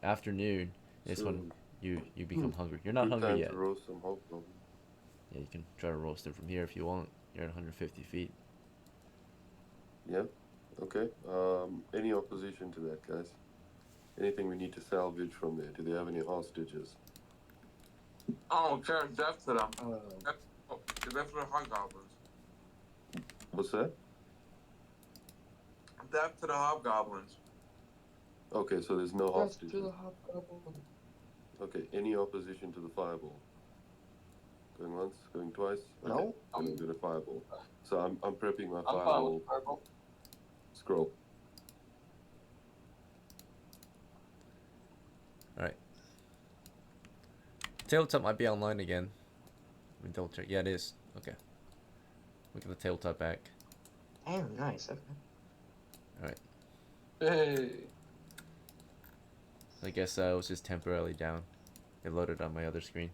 Afternoon is when you become hungry. You're not Good hungry time yet. to roast some hobgoblins. Yeah, you can try to roast it from here if you want. You're at 150 feet. Yeah. Okay. Any opposition to that, guys? Anything we need to salvage from there? Do they have any hostages? Oh, turn death to them. Oh. Death to the hobgoblins. What's that? Death to the hobgoblins. Okay, so there's no Death to hostages. the hobgoblin. Okay. Any opposition to the fireball? Going once, going twice. Okay. No. I'm gonna fireball. So I'm prepping my I'm fine fireball with fireball. scroll. Tabletop might be online again. Let me double check. Yeah, it is. Okay. Look at the tabletop back. Oh, nice. Okay. Hey. I guess it was just temporarily down. It loaded on my other screen.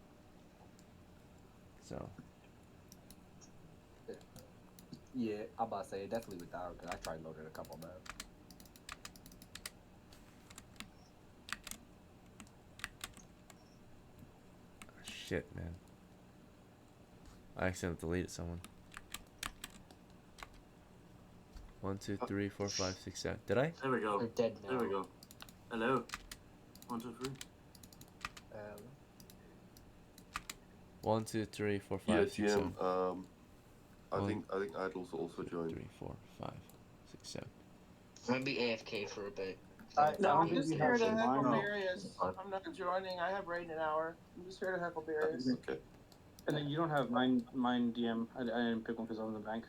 So. Yeah, I'm about to say it definitely went down because I tried loading a couple of them. Shit, man. I accidentally deleted someone. 1, 2, 3, 4, 5, 6, 7. Did I? There we go. They're dead now. There we go. Hello. 1, 2, 3. 1, 2, 3, 4, 5, Yeah, 6, GM. 7. I One, think Idle's also 2, joined. 3, 4, 5, 6, 7. I'm gonna be AFK for a bit. No, I'm think just we here have to some heckle minor- Darius. I'm not joining. I have raid in an hour. I'm just here to heckle Darius. Okay. And then you don't have mine DM. I didn't pick one because I was in the bank.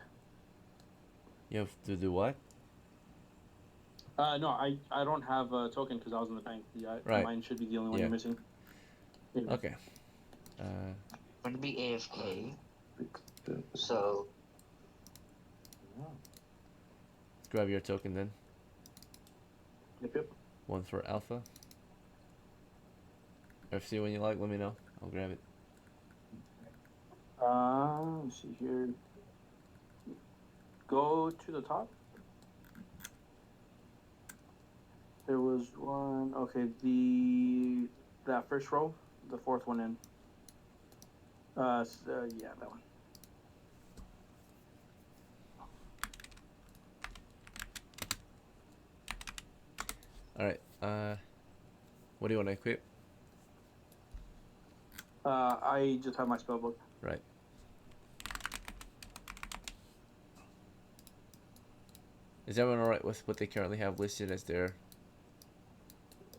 You have to do what? No, I don't have a token because I was in the bank. Yeah, Right. Mine should be the only one Yeah. you're missing. Yeah. Okay. I'm gonna be AFK. So Grab your token then. Yep. One for Alpha. FC when you like, let me know. I'll grab it. Let's see here. Go to the top. There was one. Okay, that first row, the fourth one in. Yeah, that one. What do you want to equip? I just have my spell book. Right. Is everyone alright with what they currently have listed as their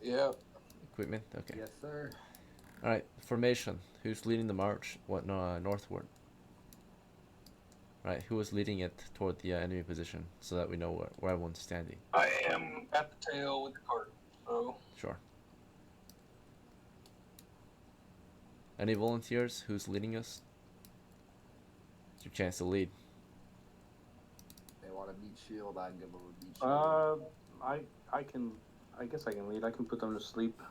Yeah. equipment? Okay. Yes, sir. Alright, formation. Who's leading the march? What? No, northward. Right, who was leading it toward the enemy position so that we know where everyone's standing? I am at the tail with the cart, so. Sure. Any volunteers? Who's leading us? It's your chance to lead. They want a meat shield. I can give them a meat shield. I guess I can lead. I can put them to sleep.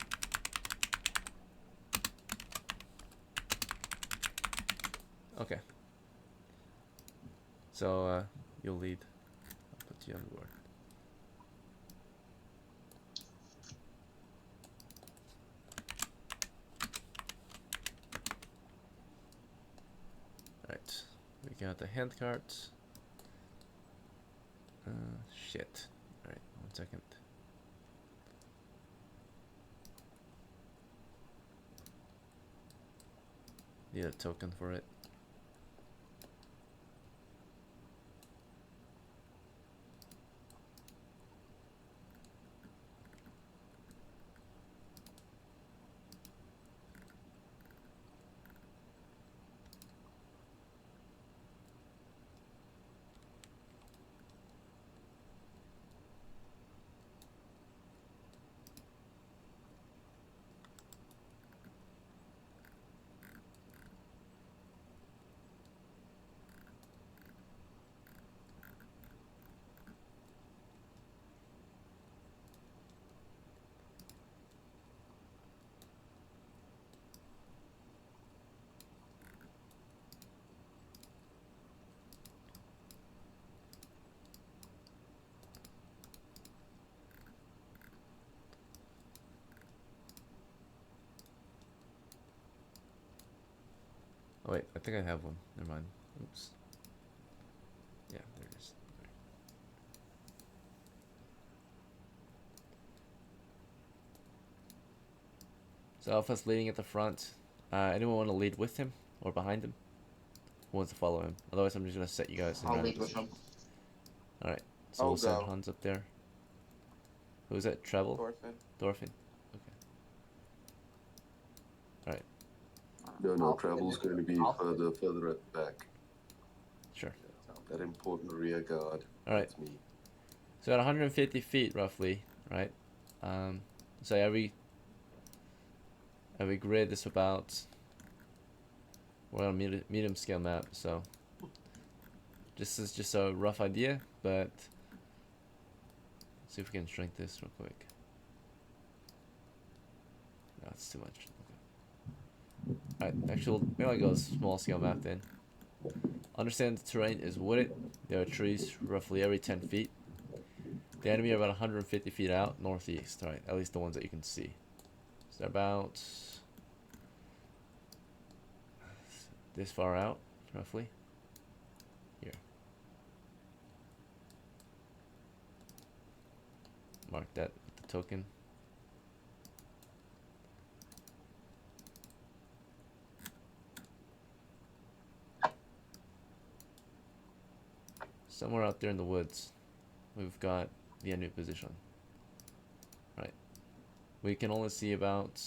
Okay. So, you'll lead. I'll put you on board. Right. We got the hand cards. Shit. Alright, 1 second. Need a token for it. Oh wait, I think I have one. Never mind. Oops. Yeah, there it is. There. So Alpha's leading at the front. Anyone want to lead with him or behind him? Who wants to follow him? Otherwise, I'm just gonna set you guys in I'll random lead with him. positions. All right. So I'll we'll send go. Hans up there. Who's that? Treble? Thorfinn. Thorfinn. Okay. All right. No, I'll- travel's going to be I'll- further at the back. Sure. That important rear guard. All right. That's me. So at 150 feet roughly, right? So every grid is about, we're on a medium scale map, so this is just a rough idea, but let's see if we can shrink this real quick. No, it's too much. Okay. Alright, actually, maybe I'll go a small scale map then. Understand the terrain is wooded. There are trees roughly every 10 feet. The enemy are about 150 feet out northeast, right? At least the ones that you can see. So they're about this far out, roughly. Here. Mark that with the token. Somewhere out there in the woods, we've got the enemy position. Right. We can only see about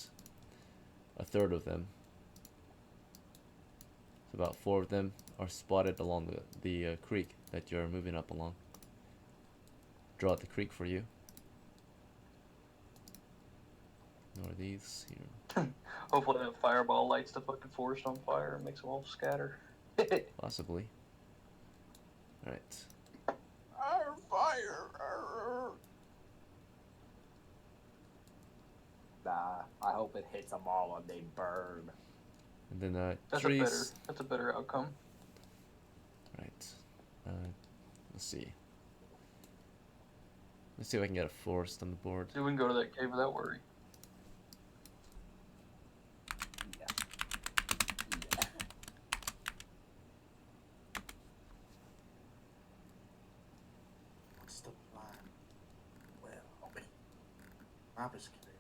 a third of them. So about 4 of them are spotted along the creek that you're moving up along. Draw out the creek for you. Nor these here. Hopefully that fireball lights the fucking forest on fire and makes them all scatter. Possibly. Alright. Fire! Nah, I hope it hits them all and they burn. And then That's trees. a better outcome. Right. Let's see. Let's see if I can get a forest on the board. Dude, we can go to that cave without worry. Yeah. What's the plan? Well, I've Just kidding.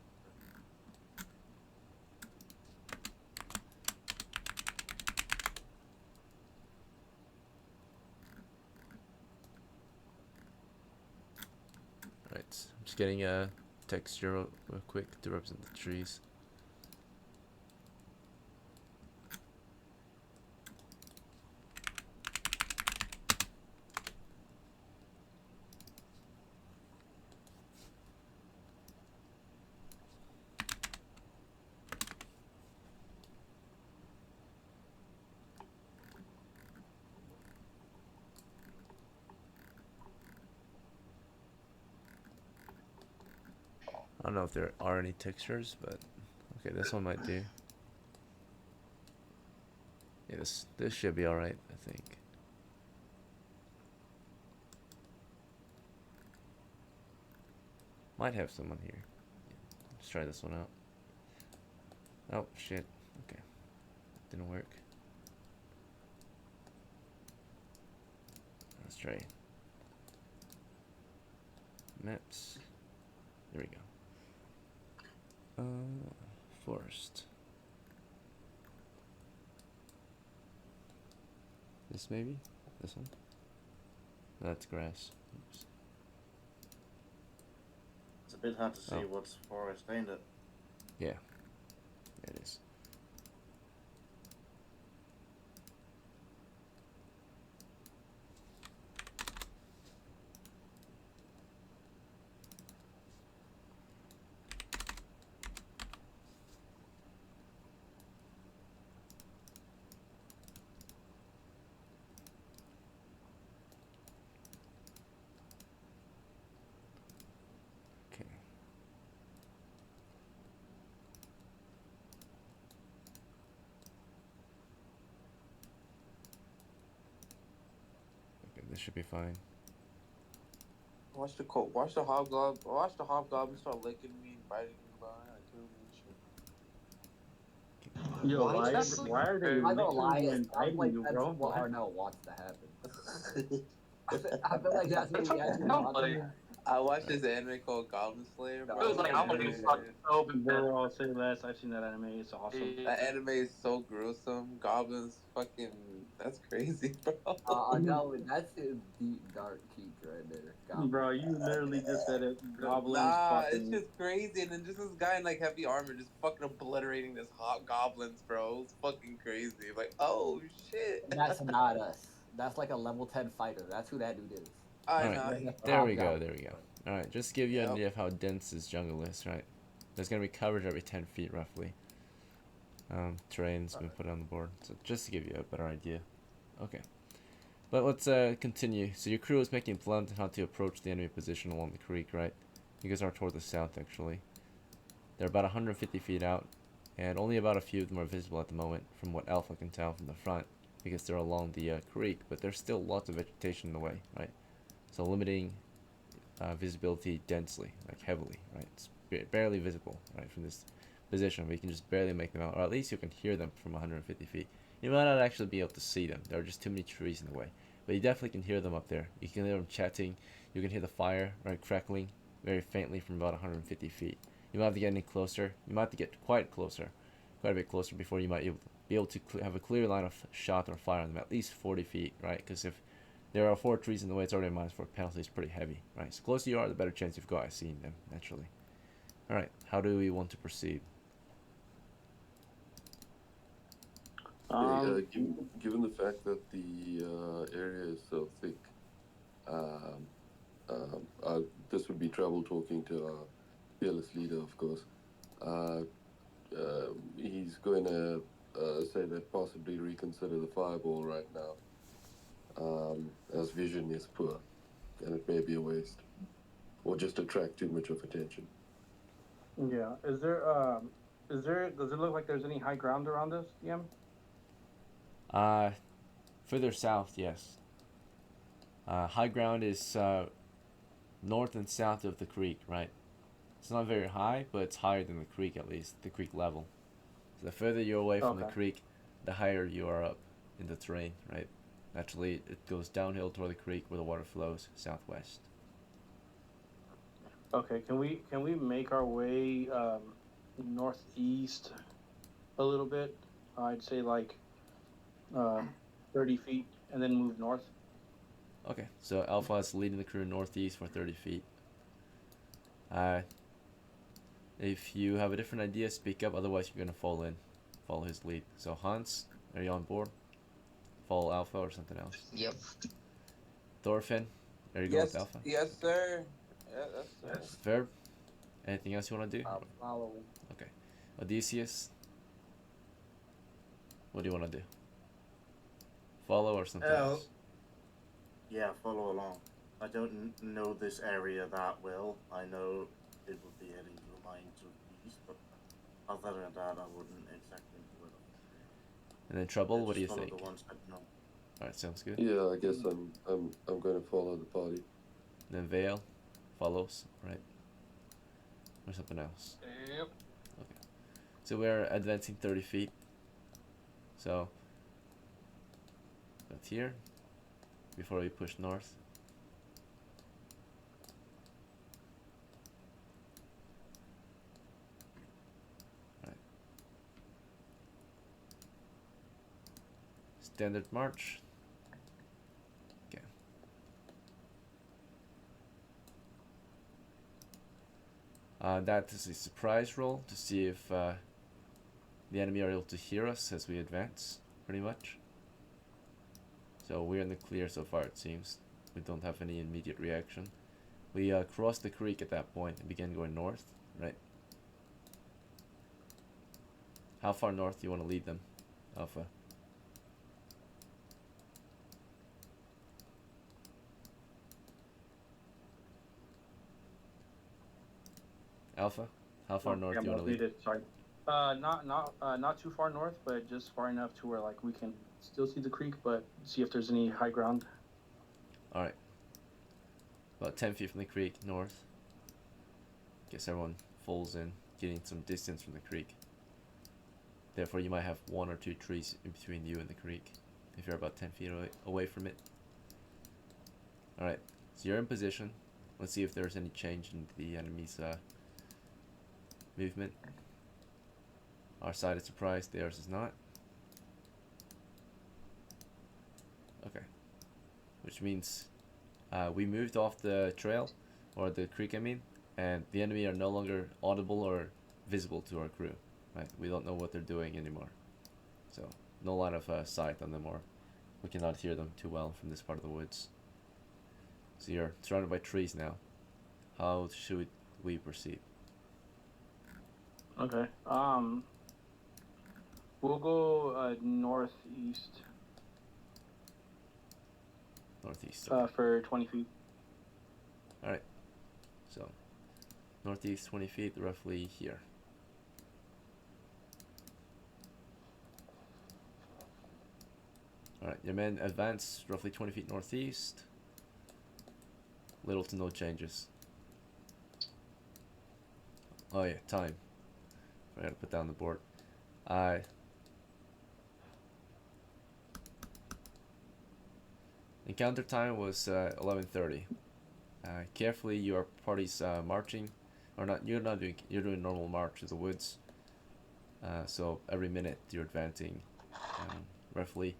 Right, I'm just getting a texture real quick to represent the trees. I don't know if there are any textures, but okay, this one might do. Yeah, this should be alright, I think. Might have someone here. Let's try this one out. Oh shit. Okay. Didn't work. Let's try maps. There we go. Forest. This maybe? This one? That's grass. Oops. It's a bit hard to see Oh. what's forest, ain't it? Yeah. It is. Okay. Okay, this should be fine. Watch the hobgoblin start licking me and biting me behind. I kill me and shit. Yo, Why why, does- why are they I'm not gonna lie, licking you it and sounds biting like you, that's bro? what What? Arnell wants to happen. I feel like that's what he actually Sounds wants. like- I watched this anime called Goblin Slayer, It bro. It was like, I'm gonna be fucking so bad. Bro, say less. I've seen that anime. It's awesome. That anime is so gruesome. Goblins fucking. That's crazy, bro. No, that's his deep dark peak right there. Goblin. Bro, you literally just said it. Goblins Nah, fucking. it's just crazy. And then just this guy in like heavy armor just fucking obliterating this hobgoblins, bro. It's fucking crazy. Like, oh shit. That's not us. That's like a level 10 fighter. That's who that dude is. I Alright, know. there we go, Hobgoblin. there we go. Alright, just to give you an Yep. idea of how dense this jungle is, right? There's gonna be coverage every 10 feet roughly. Terrain's been put on the board, so just to give you a better idea. Okay. But let's continue. So your crew is making a plan on how to approach the enemy position along the creek, right? You guys are toward the south, actually. They're about 150 feet out, and only about a few of them are visible at the moment, from what Alpha can tell from the front, because they're along the creek, but there's still lots of vegetation in the way, right? So limiting visibility densely, like heavily, right? It's barely visible, right, from this position. But you can just barely make them out, or at least you can hear them from 150 feet. You might not actually be able to see them. There are just too many trees in the way. But you definitely can hear them up there. You can hear them chatting. You can hear the fire, right, crackling very faintly from about 150 feet. You might have to get any closer. You might have to get quite a bit closer before you might be able to have a clear line of shot or fire on them, at least 40 feet, right? Because if there are 4 trees in the way, it's already a -4 penalty. It's pretty heavy, right? So closer you are, the better chance you've got of seeing them, naturally. Alright, how do we want to proceed? Given the fact that the area is so thick, this would be trouble talking to our fearless leader, of course. He's going to say that possibly reconsider the fireball right now, as vision is poor, and it may be a waste, or just attract too much of attention. Yeah. Does it look like there's any high ground around us, DM? Further south, yes. High ground is north and south of the creek, right? It's not very high, but it's higher than the creek, at least, the creek level. So the further you're away from the creek, the higher you are up in the terrain, right? Naturally, it goes downhill toward the creek where the water flows southwest. Okay, can we make our way northeast a little bit? I'd say like 30 feet, and then move north. Okay, so Alpha is leading the crew northeast for 30 feet. If you have a different idea, speak up. Otherwise, you're gonna follow his lead. So Hans, are you on board? Follow Alpha or something else? Yep. Thorfinn, are you going with Alpha? Yes, sir. Yeah, that's sir. Verb, anything else you want to do? I'll follow. Okay. Odysseus, what do you want to do? Follow or something else? Yeah, follow along. I don't know this area that well. I know it would be heading to the mine to the east, but other than that, I wouldn't exactly do it. And then Trouble, what do you Just follow think? the ones that know. Alright, sounds good. Yeah, I guess I'm going to follow the party. Then Vale follows, right? Or something else. Yep. So we're advancing 30 feet. So that's here before we push north. Right. Standard march. Okay. That is a surprise roll to see if the enemy are able to hear us as we advance, pretty much. So we're in the clear so far, it seems. We don't have any immediate reaction. We crossed the creek at that point and began going north, right? How far north do you want to lead them, Alpha? Alpha, how far north do you want to lead? It. Sorry. Not too far north, but just far enough to where like we can still see the creek, but see if there's any high ground. All right. About 10 feet from the creek, north. Guess everyone falls in, getting some distance from the creek. Therefore, you might have 1 or 2 trees in between you and the creek, if you're about 10 feet away from it. All right. So you're in position. Let's see if there's any change in the enemy's movement. Our side is surprised, theirs is not. Okay. Which means we moved off the trail, or the creek I mean, and the enemy are no longer audible or visible to our crew. Right? We don't know what they're doing anymore. So, no line of sight on them, or we cannot hear them too well from this part of the woods. So you're surrounded by trees now. How should we proceed? Okay. We'll go northeast. Northeast. Okay. For 20 feet. Alright. So, northeast 20 feet, roughly here. Alright, your men advance roughly 20 feet northeast. Little to no changes. Oh yeah, time. I gotta put down the board. Encounter time was 11:30. Carefully, your party's marching, or not? You're doing normal march through the woods. So every minute you're advancing, roughly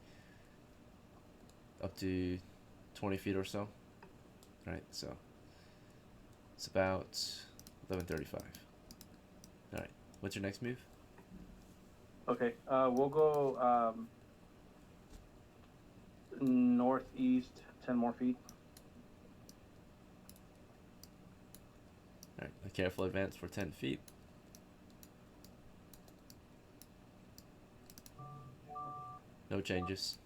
up to 20 feet or so. Right. So it's about 11:35. All right. What's your next move? Okay. We'll go northeast 10 more feet. Alright, a careful advance for 10 feet. No changes.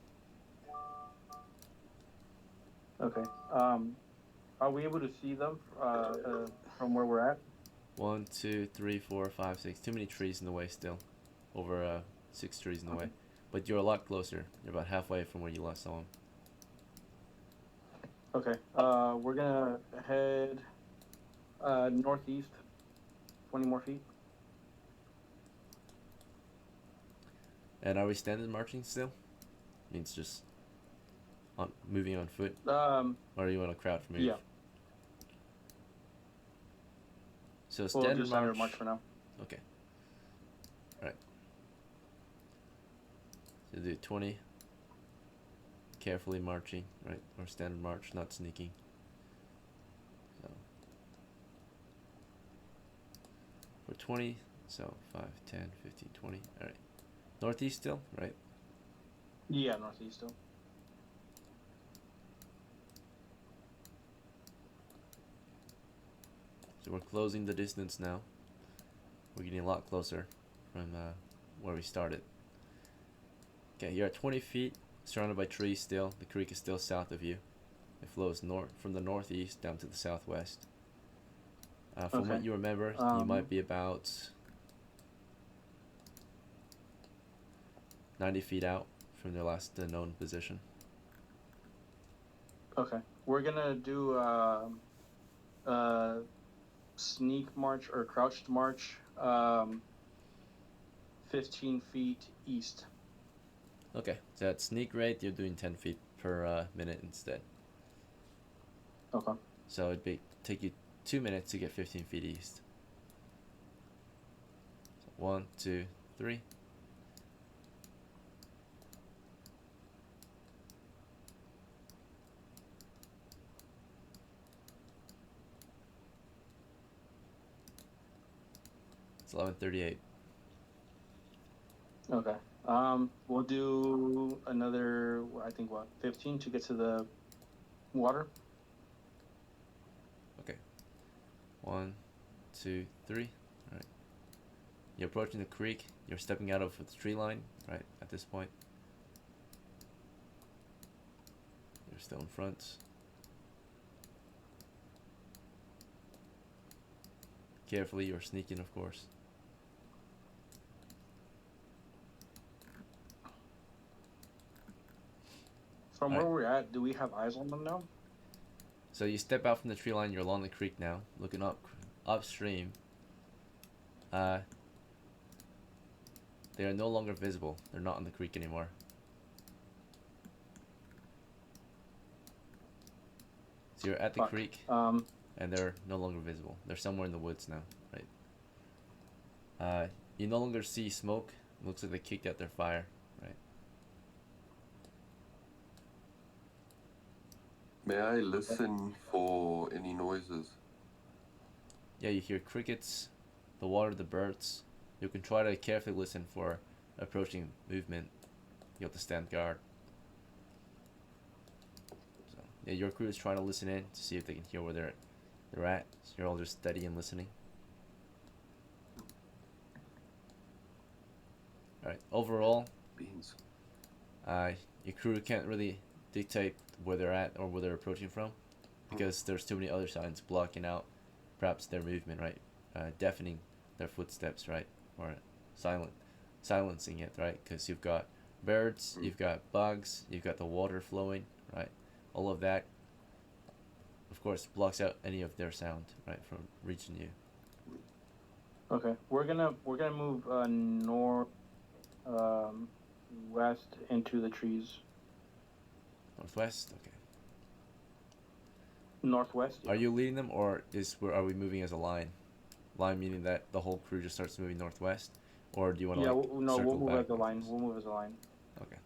Okay. Are we able to see them from where we're at? 1, 2, 3, 4, 5, 6. Too many trees in the way still. Over 6 trees in the way. But you're a lot closer. You're about halfway from where you last saw him. Okay. We're gonna head northeast 20 more feet. And are we standard marching still? Means just moving on foot? Or are you in a crowd move? Yeah. So We'll standard do standard march. march for now. Okay. Alright. So do 20. Carefully marching, right? Or standard march, not sneaking. So for 20, so 5, 10, 15, 20. Alright. Northeast still, right? Yeah, northeast still. So we're closing the distance now. We're getting a lot closer from where we started. Okay, you're at 20 feet, surrounded by trees still. The creek is still south of you. It flows north from the northeast down to the southwest. From what Okay. you remember, you might be about 90 feet out from their last known position. Okay. We're gonna do sneak march or crouched march 15 feet east. Okay, so at sneak rate, you're doing 10 feet per minute instead. Okay. So it'd take you 2 minutes to get 15 feet east. So 1, 2, 3. It's 11:38. Okay. We'll do another, I think, 15 to get to the water? Okay. 1, 2, 3. All right. You're approaching the creek. You're stepping out of the tree line, right, at this point. You're still in front. Carefully, you're sneaking, of course. From Alright. where we're at, do we have eyes on them now? So you step out from the tree line, you're along the creek now, looking upstream. They are no longer visible. They're not on the creek anymore. So you're at the creek, and they're no longer visible. They're somewhere in the woods now, right? You no longer see smoke. Looks like they kicked out their fire, right? May I listen for any noises? Yeah, you hear crickets, the water, the birds. You can try to carefully listen for approaching movement. You have to stand guard. So, yeah, your crew is trying to listen in to see if they can hear where they're at. So you're all just steady and listening. Alright, overall, Beans. your crew can't really dictate where they're at or where they're approaching from because there's too many other signs blocking out perhaps their movement, right? Deafening their footsteps, right? Or silencing it, right? Because you've got birds, you've got bugs, you've got the water flowing, right? All of that, of course, blocks out any of their sound, right, from reaching you. Okay. We're gonna move north west into the trees. Northwest, okay. Northwest. Are you leading them, or are we moving as a line? Line meaning that the whole crew just starts moving northwest, or do you want to we'll circle move back as a line. northwest? We'll move as a line. Okay.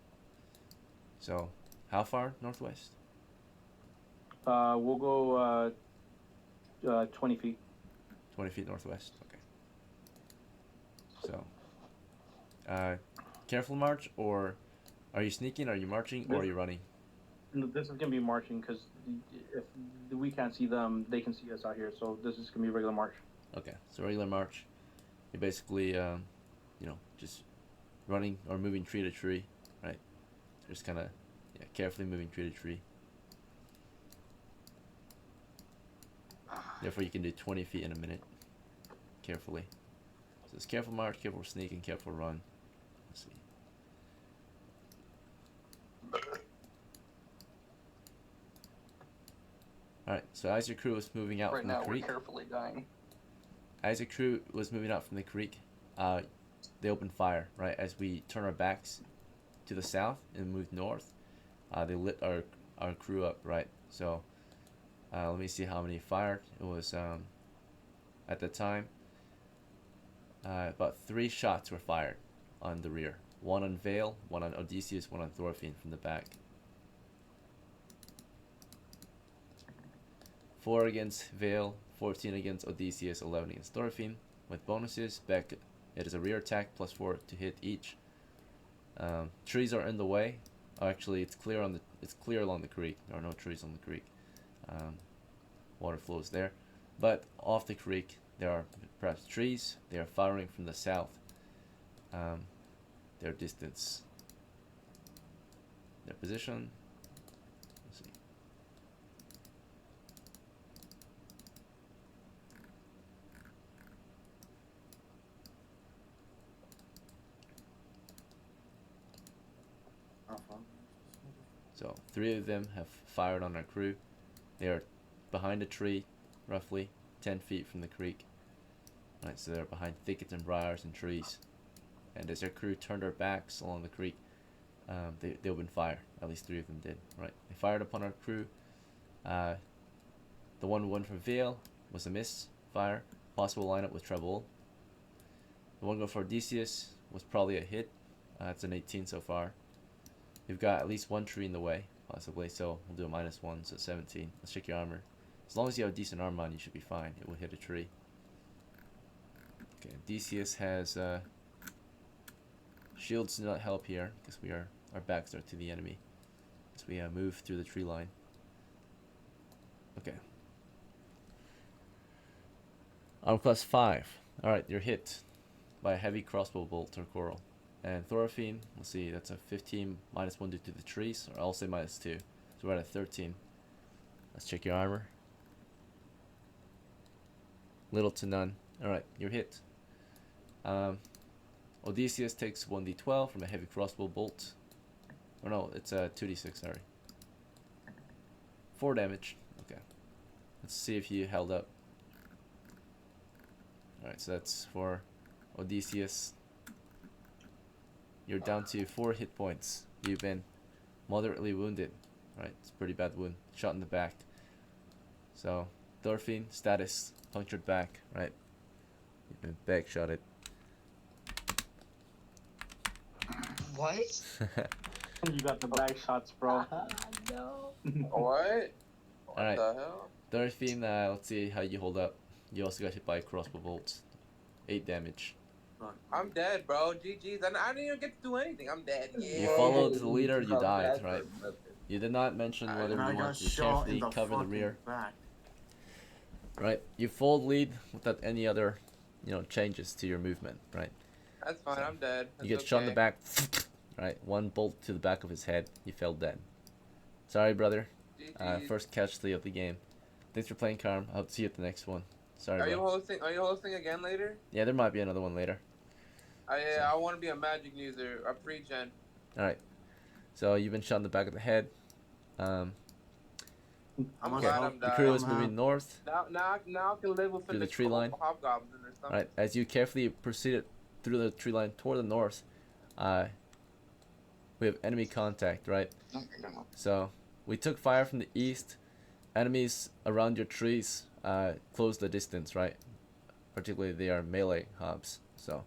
So, how far northwest? We'll go 20 feet. 20 feet northwest. Okay. So, careful march, or are you sneaking? Are you marching, or are you running? No, this is gonna be marching because if we can't see them, they can see us out here. So this is gonna be regular march. Okay. So regular march. You're basically, just running or moving tree to tree, right? Just kind of, carefully moving tree to tree. Therefore, you can do 20 feet in a minute. Carefully. So it's careful march, careful sneak, and careful run. Let's see. Alright, so as your crew was moving out Right from the now, we're creek, carefully dying. as your crew was moving out from the creek, they opened fire, right? As we turn our backs to the south and move north, they lit our crew up, right? So, let me see how many fired. It was at the time, about 3 shots were fired on the rear. 1 on Vale, 1 on Odysseus, 1 on Thorfinn from the back. 4 against Vale, 14 against Odysseus, 11 against Thorfinn. With bonuses, back it is a rear attack plus 4 to hit each. Trees are in the way. Oh, actually, it's clear along the creek. There are no trees on the creek. Water flows there, but off the creek there are perhaps trees. They are firing from the south. Their distance, their position. Let's see. So 3 of them have fired on our crew. They are behind a tree, roughly 10 feet from the creek. Right, so they're behind thickets and briars and trees. And as their crew turned their backs along the creek, they opened fire. At least 3 of them did. Right, they fired upon our crew. The 1-1 for Vale was a miss fire. Possible lineup with Trebol. The 1 go for Odysseus was probably a hit. It's an 18 so far. You've got at least 1 tree in the way, possibly, so we'll do a -1, so 17. Let's check your armor. As long as you have decent armor on, you should be fine. It will hit a tree. Okay, Odysseus has shields do not help here because our backs are to the enemy as we move through the tree line. Okay. Arm class 5. Alright, you're hit by a heavy crossbow bolt or coral. And Thorfinn, let's see, that's a 15 -1 due to the trees, or I'll say -2. So we're at a 13. Let's check your armor. Little to none. Alright, you're hit. Odysseus takes 1d12 from a heavy crossbow bolt. Oh no, it's a 2d6, sorry. 4 damage. Okay. Let's see if you held up. Alright, so that's for Odysseus. You're down to 4 hit points. You've been moderately wounded. Right, it's a pretty bad wound. Shot in the back. So, Thorfinn, status, punctured back, right? You've been back shotted. What? You got the back shots, bro. No. What? Alright. The hell? Thorfinn, let's see how you hold up. You also got hit by a crossbow bolt. 8 damage. I'm dead, bro. GG's. I didn't even get to do anything. I'm dead. Yeah. You followed the leader, you died, right? You did not mention whether And I you got want to shot in carefully the cover the fucking rear. back. Right, you fold lead without any other, changes to your movement, right? That's fine. I'm dead. You get That's shot in the okay. back, right? 1 bolt to the back of his head. He fell dead. Sorry, brother. GG's. First casualty of the game. Thanks for playing, Carm. I'll see you at the next one. Sorry, Are you bro. hosting? Are you hosting again later? Yeah, there might be another one later. I want to be a magic user, a pre-gen. Alright. So you've been shot in the back of the head. I'm Okay. glad I'm The dying. crew is moving north. Now I can live within Through the tree line. hobgoblin or something. Alright, as you carefully proceeded through the tree line toward the north, we have enemy contact, right? So we took fire from the east. Enemies around your trees close the distance, right? Particularly they are melee hobs. So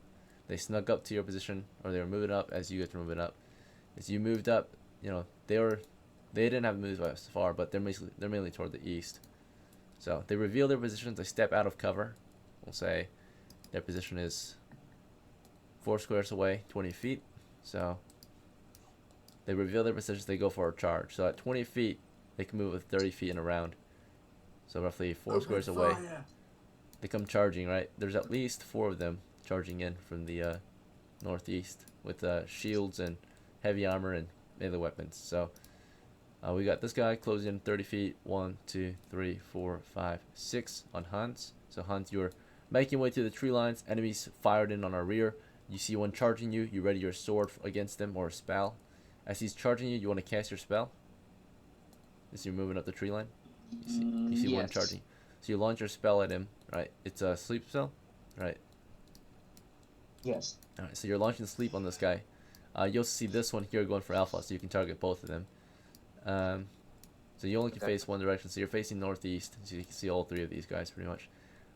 they snuck up to your position, or they were moving up as you guys were moving up. As you moved up, they didn't have moved as far, but they're mainly toward the east. So they reveal their positions. They step out of cover. We'll say their position is 4 squares away, 20 feet. So they reveal their positions. They go for a charge. So at 20 feet, they can move with 30 feet in a round. So roughly 4 squares away. They come charging, right? There's at least 4 of them charging in from the northeast with shields and heavy armor and melee weapons. So we got this guy closing in 30 feet. 1, 2, 3, 4, 5, 6 on Hans. So Hans, you're making your way to the tree lines. Enemies fired in on our rear. You see one charging you. You ready your sword against them or a spell. As he's charging you, you want to cast your spell. As you're moving up the tree line, you see one Yes. charging. So you launch your spell at him. Right? It's a sleep spell. Right? Yes. Alright, so you're launching sleep on this guy. You'll see this one here going for alpha, so you can target both of them. So you only can face one direction, so you're facing northeast, so you can see all 3 of these guys pretty much.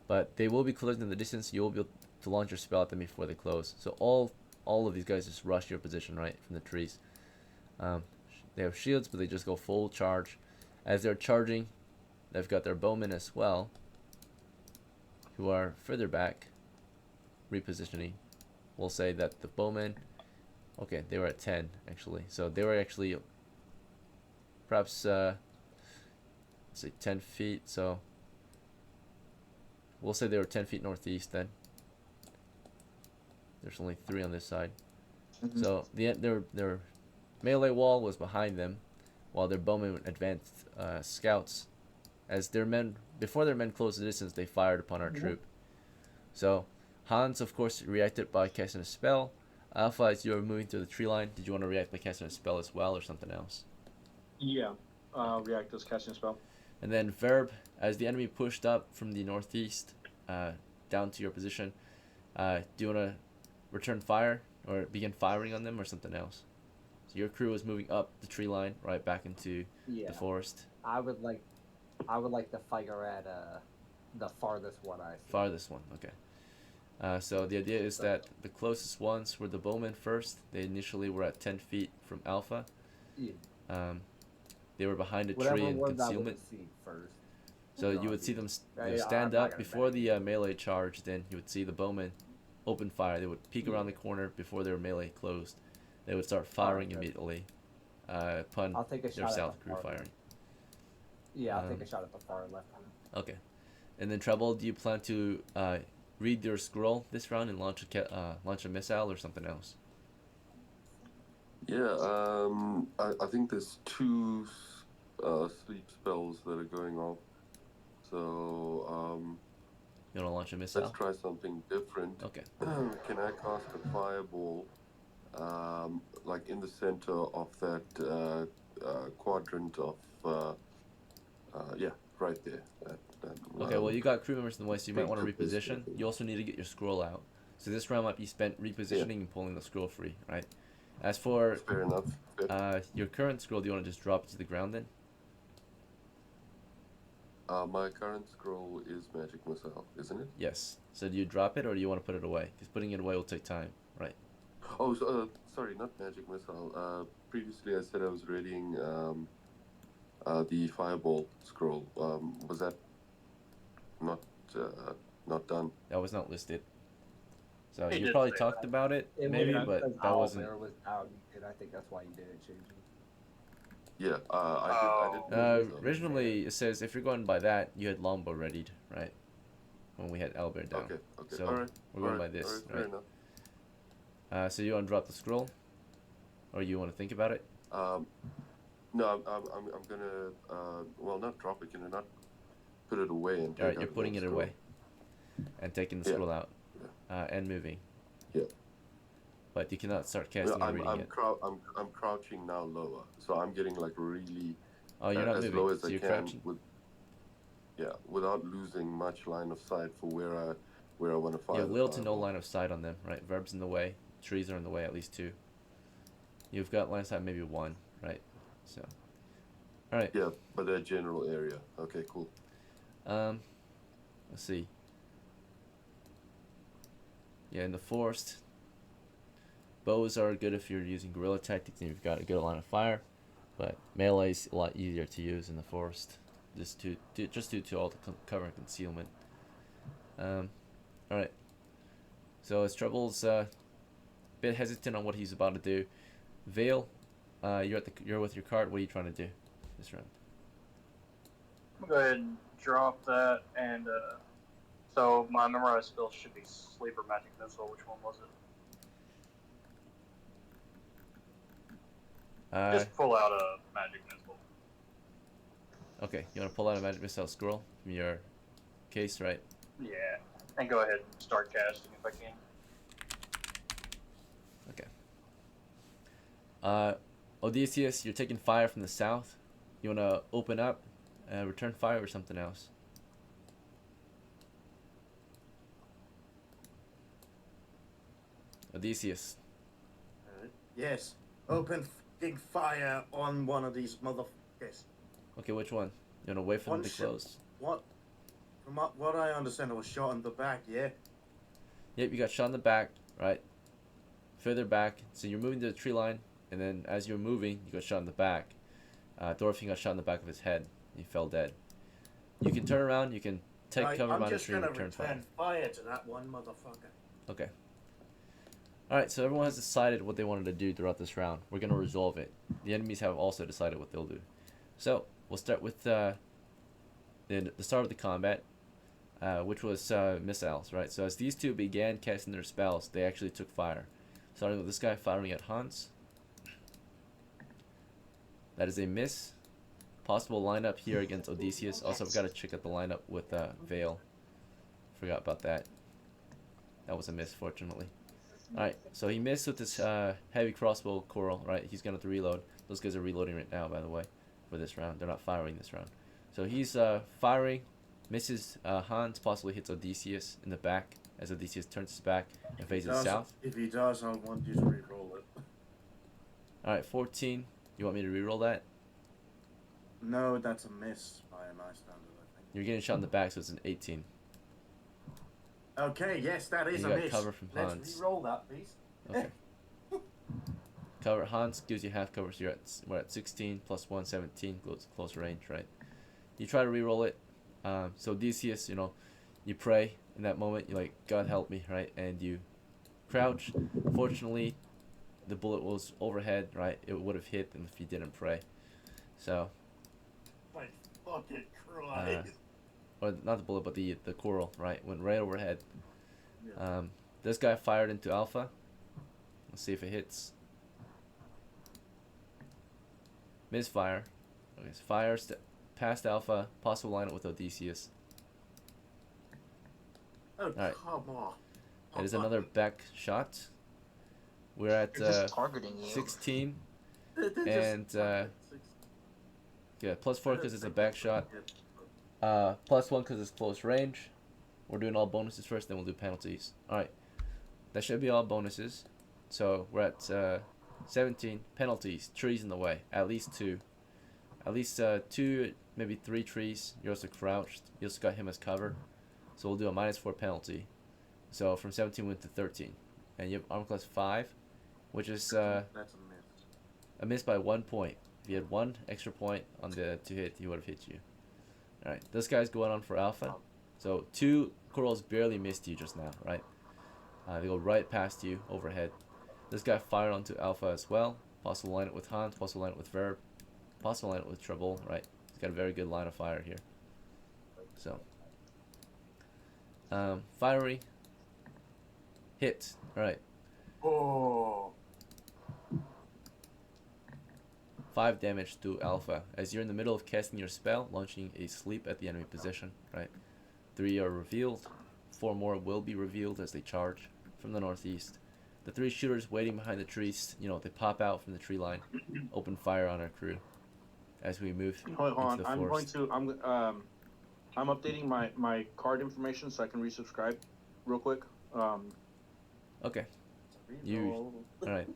but they will be closing in the distance. You'll be able to launch your spell at them before they close. So all of these guys just rush your position right from the trees. They have shields, but they just go full charge. As they're charging, they've got their bowmen as well, who are further back, repositioning. We'll say that the bowmen, okay, they were at 10 actually. So they were actually perhaps let's say 10 feet. So we'll say they were 10 feet northeast then. There's only 3 on this side. So their melee wall was behind them, while their bowmen advanced scouts. As their men, before their men closed the distance, they fired upon our troop. So Hans, of course, reacted by casting a spell. Alpha, as you were moving through the tree line, did you want to react by casting a spell as well, or something else? Yeah, react as casting a spell. And then Verb, as the enemy pushed up from the northeast down to your position, do you want to return fire or begin firing on them, or something else? So your crew is moving up the tree line, right back into the forest. I would like to fire at the farthest one I see. Farthest one, okay. So the idea is that the closest ones were the bowmen first. They initially were at 10 feet from Alpha. Yeah. They were behind a Whatever tree in ones I would concealment. see first. So you would see them Yeah, stand I'm not up gonna before bang. the melee charged. Then you would see the bowmen open fire. They would peek around the corner before their melee closed. They would start firing immediately upon I'll take a their shot at south the crew far firing. Yeah, I'll take a shot at the far left one. Okay. And then Treble, do you plan to read your scroll this round and launch a missile or something else? Yeah, I think there's 2 sleep spells that are going off. So, you want to launch a missile? let's try something different. Okay. Can I cast a fireball, like in the center of that quadrant of, yeah, right there. Okay, well, you got crew members in the way, so you might want to reposition. You also need to get your scroll out. So this round might be spent repositioning and pulling the scroll free, right? As for Fair enough. your current scroll, do you want to just drop it to the ground then? My current scroll is Magic Missile, isn't it? Yes. So do you drop it or do you want to put it away? Because putting it away will take time, right? Oh, so, sorry, not Magic Missile. Previously I said I was readying the Fireball scroll. Was that not done? That was not listed. So He you did probably say talked that. about it, It maybe, was but because that wasn't. Owlbear was out, and I think that's why you didn't change it. Yeah, I did. Originally, it says if you're going by that, you had Longbow readied, right? When we had Owlbear down. Okay. So Alright. we're going by this, Fair right? enough. So you want to drop the scroll, or you want to think about it? No, I'm gonna well, not drop it. Can I not put it away and? All right, you're putting it away, and taking the scroll out, and moving. Yeah. But you cannot start casting and reading it. I'm crouching now lower, so I'm getting like really. Oh, you're not as moving. low as So I you're can crouching. without losing much line of sight for where I want to fire. You have the little to no fireball. line of sight on them, right? Verbs in the way, trees are in the way, at least 2. You've got line of sight maybe 1, right? So, all right. Yeah, but that general area. Okay, cool. Let's see. Yeah, in the forest, bows are good if you're using guerrilla tactics and you've got a good line of fire, but melee's a lot easier to use in the forest, just due to all the cover and concealment. All right. So as Treble's a bit hesitant on what he's about to do, Vale, you're with your cart. What are you trying to do this round? I'm gonna go ahead and drop that, and so my memorized spell should be Sleeper Magic Missile. Which one was it? Just pull out a Magic Missile. Okay, you want to pull out a magic missile scroll from your case, right? Yeah, and go ahead and start casting if I can. Okay. Odysseus, you're taking fire from the south. You want to open up, return fire, or something else? Odysseus. Yes. Open fucking fire on one of these motherfuckers. Okay, which one? You want to wait for them One to shot. close? What? From what I understand, I was shot in the back. Yeah. Yep, you got shot in the back, right? Further back, so you're moving to the tree line, and then as you're moving, you got shot in the back. Thorfinn got shot in the back of his head. He fell dead. You can turn around. You can take Right, cover I'm behind the just tree and gonna return fire. return fire to that one motherfucker. Okay. Alright, so everyone has decided what they wanted to do throughout this round. We're going to resolve it. The enemies have also decided what they'll do. So, we'll start with the start of the combat, which was missiles, right? So as these two began casting their spells, they actually took fire. Starting with this guy firing at Hans. That is a miss. Possible lineup here against Odysseus. Also, I've got to check out the lineup with Vale. Forgot about that. That was a miss, fortunately. Alright, so he missed with this heavy crossbow coral, right? He's going to have to reload. Those guys are reloading right now, by the way, for this round. They're not firing this round. So he's firing, misses Hans, possibly hits Odysseus in the back as Odysseus turns his back and faces south. If he does, I want you to re-roll it. Alright, 14. You want me to reroll that? No, that's a miss by my standard, I think. You're getting shot in the back, so it's an 18. Okay, yes, that is You a got miss. cover from Let's Hans. re-roll that, please. Okay. Cover Hans gives you half cover, so we're at 16 plus 1, 17. Goes close range, right? You try to re-roll it. So Odysseus, you know, you pray in that moment. You're like, God help me, right? And you crouch. Fortunately, the bullet was overhead, right? It would have hit if you didn't pray. So. My fucking Christ. Or not the bullet, but the coral, right? Went right overhead. Yeah. This guy fired into Alpha. Let's see if it hits. Misfire. Okay, so fires past Alpha. Possible lineup with Odysseus. Oh, Alright. come on. That is another back shot. We're at They're just targeting you. 16. They're And, yeah, plus 4 because it's a back shot. Yeah. Plus 1 because it's close range. We're doing all bonuses first, then we'll do penalties. Alright. That should be all bonuses. So we're at 17. Penalties. Trees in the way. At least 2. At least 2, maybe 3 trees. You're also crouched. You also got him as cover. So we'll do a -4 penalty. So from 17 went to 13. And you have armor class 5, which is That's a miss. a miss by 1 point. If you had 1 extra point on the to hit, he would have hit you. Alright, this guy's going on for Alpha. So 2 corals barely missed you just now, right? They go right past you, overhead. This guy fired onto Alpha as well. Possible line it with Hans, possible line it with Verb, possible line it with Trouble, right? He's got a very good line of fire here. So, fiery, hit, alright. Oh. 5 damage to Alpha. As you're in the middle of casting your spell, launching a sleep at the enemy position, right? 3 are revealed. 4 more will be revealed as they charge from the northeast. The 3 shooters waiting behind the trees, you know, they pop out from the tree line, open fire on our crew as we move Hold into on, the I'm going forest. to I'm updating my card information so I can resubscribe real quick. Okay. You, alright.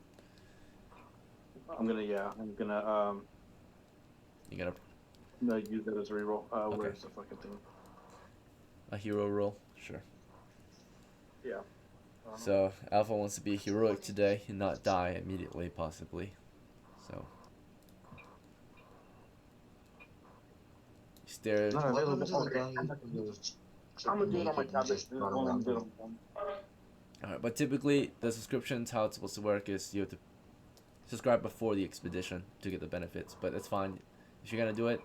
I'm gonna You got use that as a reroll. Okay. Where's the fucking thing? a hero roll? Sure. Yeah. So, Alpha wants to be heroic today and not die immediately, possibly. So. You stare. No, what happens to the guy who's I'm gonna do it on my naked and tablet. just run around? Alright, but typically the subscriptions, how it's supposed to work is you have to subscribe before the expedition to get the benefits, but it's fine. If you're gonna do it,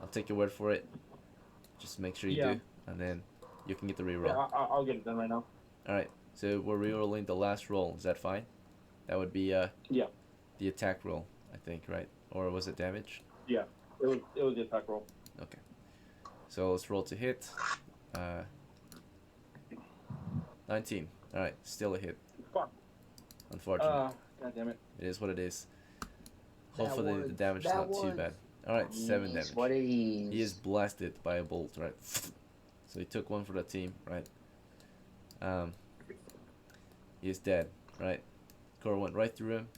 I'll take your word for it. Just make sure you do, and then you can get the reroll. Yeah, I'll get it done right now. Alright, so we're rerolling the last roll. Is that fine? That would be Yeah. the attack roll, I think, right? Or was it damage? Yeah. It was the attack roll. Okay. So let's roll to hit. 19. Alright, still a hit. Fuck. Unfortunately. God damn it. It is what it is. That Hopefully the was- damage is that not too was- bad. Alright, 7 damage. What it is. He is blasted by a bolt, right? So he took 1 for the team, right? He is dead, right? Cora went right through him.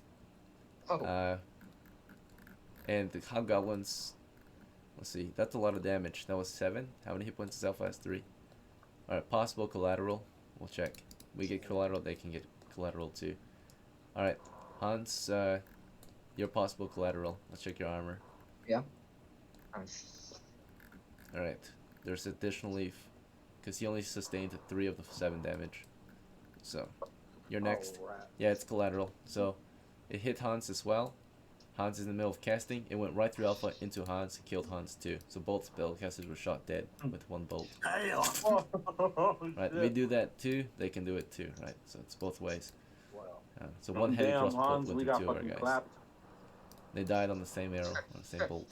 Oh. And the hobgoblins Let's see. That's a lot of damage. That was 7. How many hit points does Alpha has? 3. Alright, possible collateral. We'll check. We get collateral, they can get collateral too. Alright, Hans, your possible collateral. Let's check your armor. Yeah. Alright, there's additionally, because he only sustained 3 of the 7 damage. So, you're next. Yeah, it's collateral. So, it hit Hans as well. Hans is in the middle of casting. It went right through Alpha into Hans and killed Hans too. So both spellcasters were shot dead with 1 bolt. Right, we do that too. They can do it too. Right, so it's both ways. So one heavy Damn, crossbow Hans, went we to got 2 of our fucking guys. clapped. They died on the same arrow, on the same bolt.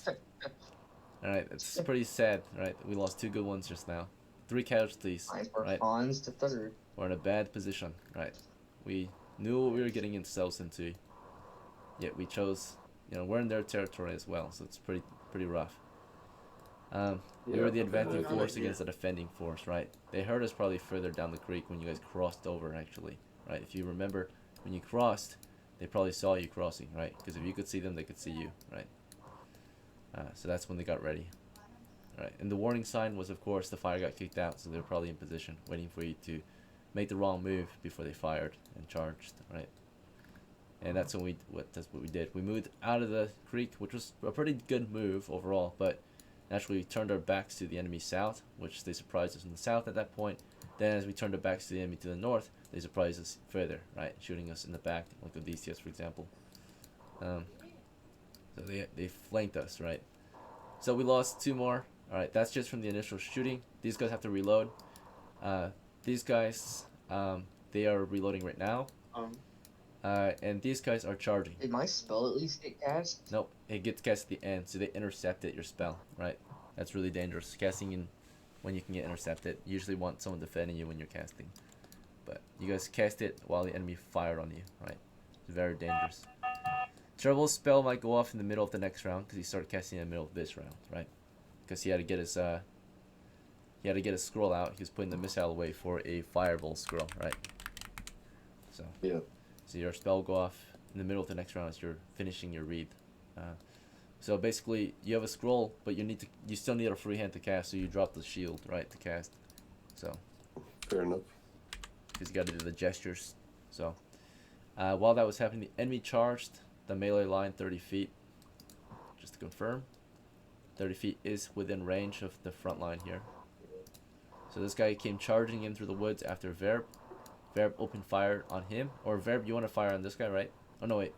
All right, it's pretty sad. Right, we lost 2 good ones just now. 3 casualties. Right, Hans to 3rd. we're in a bad position. Right, we knew what we were getting ourselves into. Yet we chose. You know, we're in their territory as well, so it's pretty rough. We were the advancing force against the defending force, right? They heard us probably further down the creek when you guys crossed over, actually, right? If you remember, when you crossed, they probably saw you crossing, right? Because if you could see them, they could see you, right? So that's when they got ready. Right, and the warning sign was, of course, the fire got kicked out, so they were probably in position, waiting for you to make the wrong move before they fired and charged, right? And that's when that's what we did. We moved out of the creek, which was a pretty good move overall, but naturally we turned our backs to the enemy south, which they surprised us in the south at that point. Then as we turned our backs to the enemy to the north, they surprised us further, right? Shooting us in the back, like Odysseus, for example. So they flanked us, right? So we lost 2 more. Alright, that's just from the initial shooting. These guys have to reload. These guys, they are reloading right now. And these guys are charging. Did my spell at least get cast? Nope, it gets cast at the end, so they intercepted your spell, right? That's really dangerous. Casting in when you can get intercepted. You usually want someone defending you when you're casting. But you guys cast it while the enemy fired on you, right? It's very dangerous. Trevor's spell might go off in the middle of the next round because he started casting in the middle of this round, right? Because he had to get his scroll out. He was putting the missile away for a fireball scroll, right? So yeah. So your spell will go off in the middle of the next round as you're finishing your read. So basically, you have a scroll, but you still need a free hand to cast, so you drop the shield, right, to cast. So fair enough. Because you got to do the gestures. So while that was happening, the enemy charged the melee line 30 feet. Just to confirm, 30 feet is within range of the front line here. So this guy came charging in through the woods after Verb. Verb opened fire on him. Or Verb, you want to fire on this guy, right? Oh, no, wait.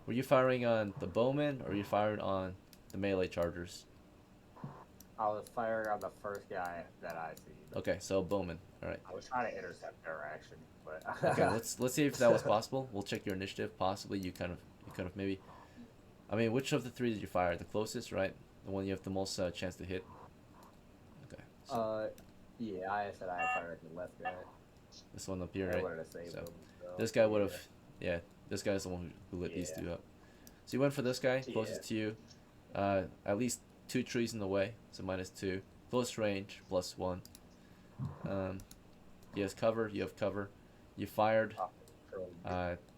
Were you firing on the bowman, or were you firing on the melee chargers? I was firing on the first guy that I see. Okay, so bowman. All right. I was trying to intercept their action, but okay, let's see if that was possible. We'll check your initiative. Possibly you kind of maybe. I mean, which of the 3 did you fire? The closest, right? The one you have the most chance to hit. Okay. So. Yeah, I said I fired at the left guy. This one up here, right? So him, this guy would have, yeah. This guy's the one who lit these 2 up. So you went for this guy, closest to you. At least 2 trees in the way, so -2. Close range, +1. He has cover. You have cover. You fired.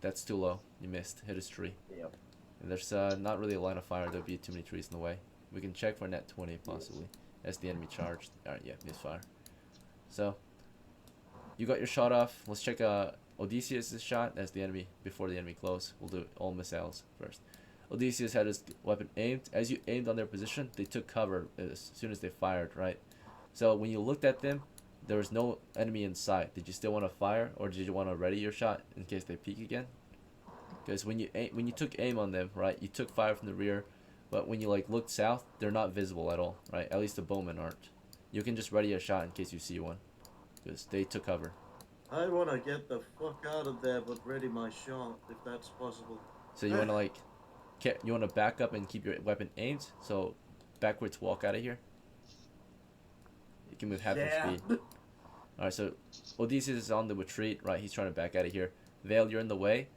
That's too low. You missed. Hit his tree. Yep. And there's not really a line of fire. There'll be too many trees in the way. We can check for net 20 possibly, as the enemy charged. Alright, yeah, misfire. So you got your shot off. Let's check Odysseus' shot as the enemy before the enemy close. We'll do all missiles first. Odysseus had his weapon aimed. As you aimed on their position, they took cover as soon as they fired, right? So when you looked at them, there was no enemy in sight. Did you still want to fire, or did you want to ready your shot in case they peek again? Because when you took aim on them, right, you took fire from the rear, but when you looked south, they're not visible at all, right? At least the bowmen aren't. You can just ready a shot in case you see one, because they took cover. I want to get the fuck out of there, but ready my shot if that's possible. So you want to back up and keep your weapon aimed. So backwards walk out of here. You can move half your speed. Alright, so Odysseus is on the retreat, right? He's trying to back out of here. Vale, you're in the way.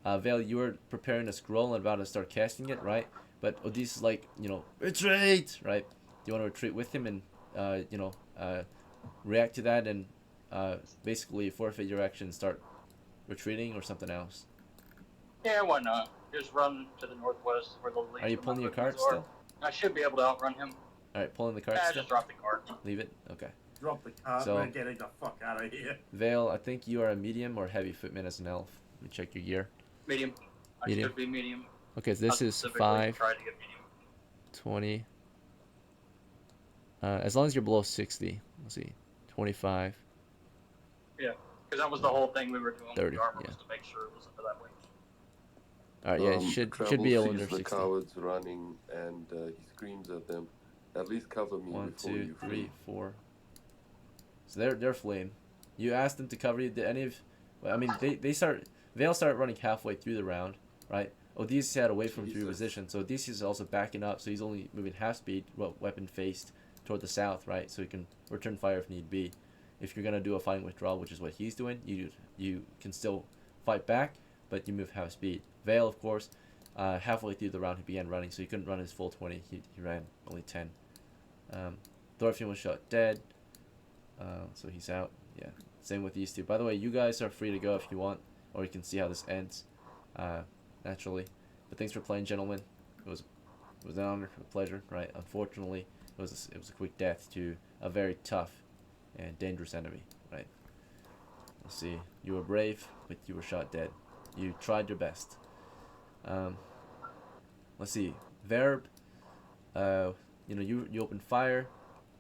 Vale, you were preparing a scroll and about to start casting it, right? But Odysseus is retreat, right? Do you want to retreat with him and, react to that and basically forfeit your action and start retreating or something else? Yeah, why not? Just run to the northwest where the lead. Are you pulling your cart still? I should be able to outrun him. All right, pulling the card. Yeah, Still. just drop the card. Leave it. Okay. Drop the card. So- We're getting the fuck out of here. Vale, I think you are a medium or heavy footman as an elf. Let me check your gear. Medium. I Medium. should be medium. Okay, so this I is specifically 5, tried to get medium. 20. As long as you're below 60. Let's see. 25. Because that was the whole thing we were doing 30, with the armor, yeah. was to make sure it was under that weight. Alright, yeah, it should Travel be sees under the 60. cowards running, and he screams at them. At least cover me 1, before 2, you 3, flee. 4. So they're fleeing. You asked them to cover you. Did any of? Well, I mean, Vale started running halfway through the round, right? Odysseus had away from 3 Jesus. position, so Odysseus is also backing up, so he's only moving half speed, weapon faced toward the south, right? So he can return fire if need be. If you're gonna do a fighting withdrawal, which is what he's doing, you can still fight back, but you move half speed. Vale, of course, halfway through the round he began running, so he couldn't run his full 20. He ran only 10. Thorfinn was shot dead, so he's out. Yeah, same with these two. By the way, you guys are free to go if you want, or you can see how this ends naturally. But thanks for playing, gentlemen. It was an honor, a pleasure, right? Unfortunately, it was a quick death to a very tough and dangerous enemy, right? Let's see. You were brave, but you were shot dead. You tried your best. Let's see. Verb. You opened fire.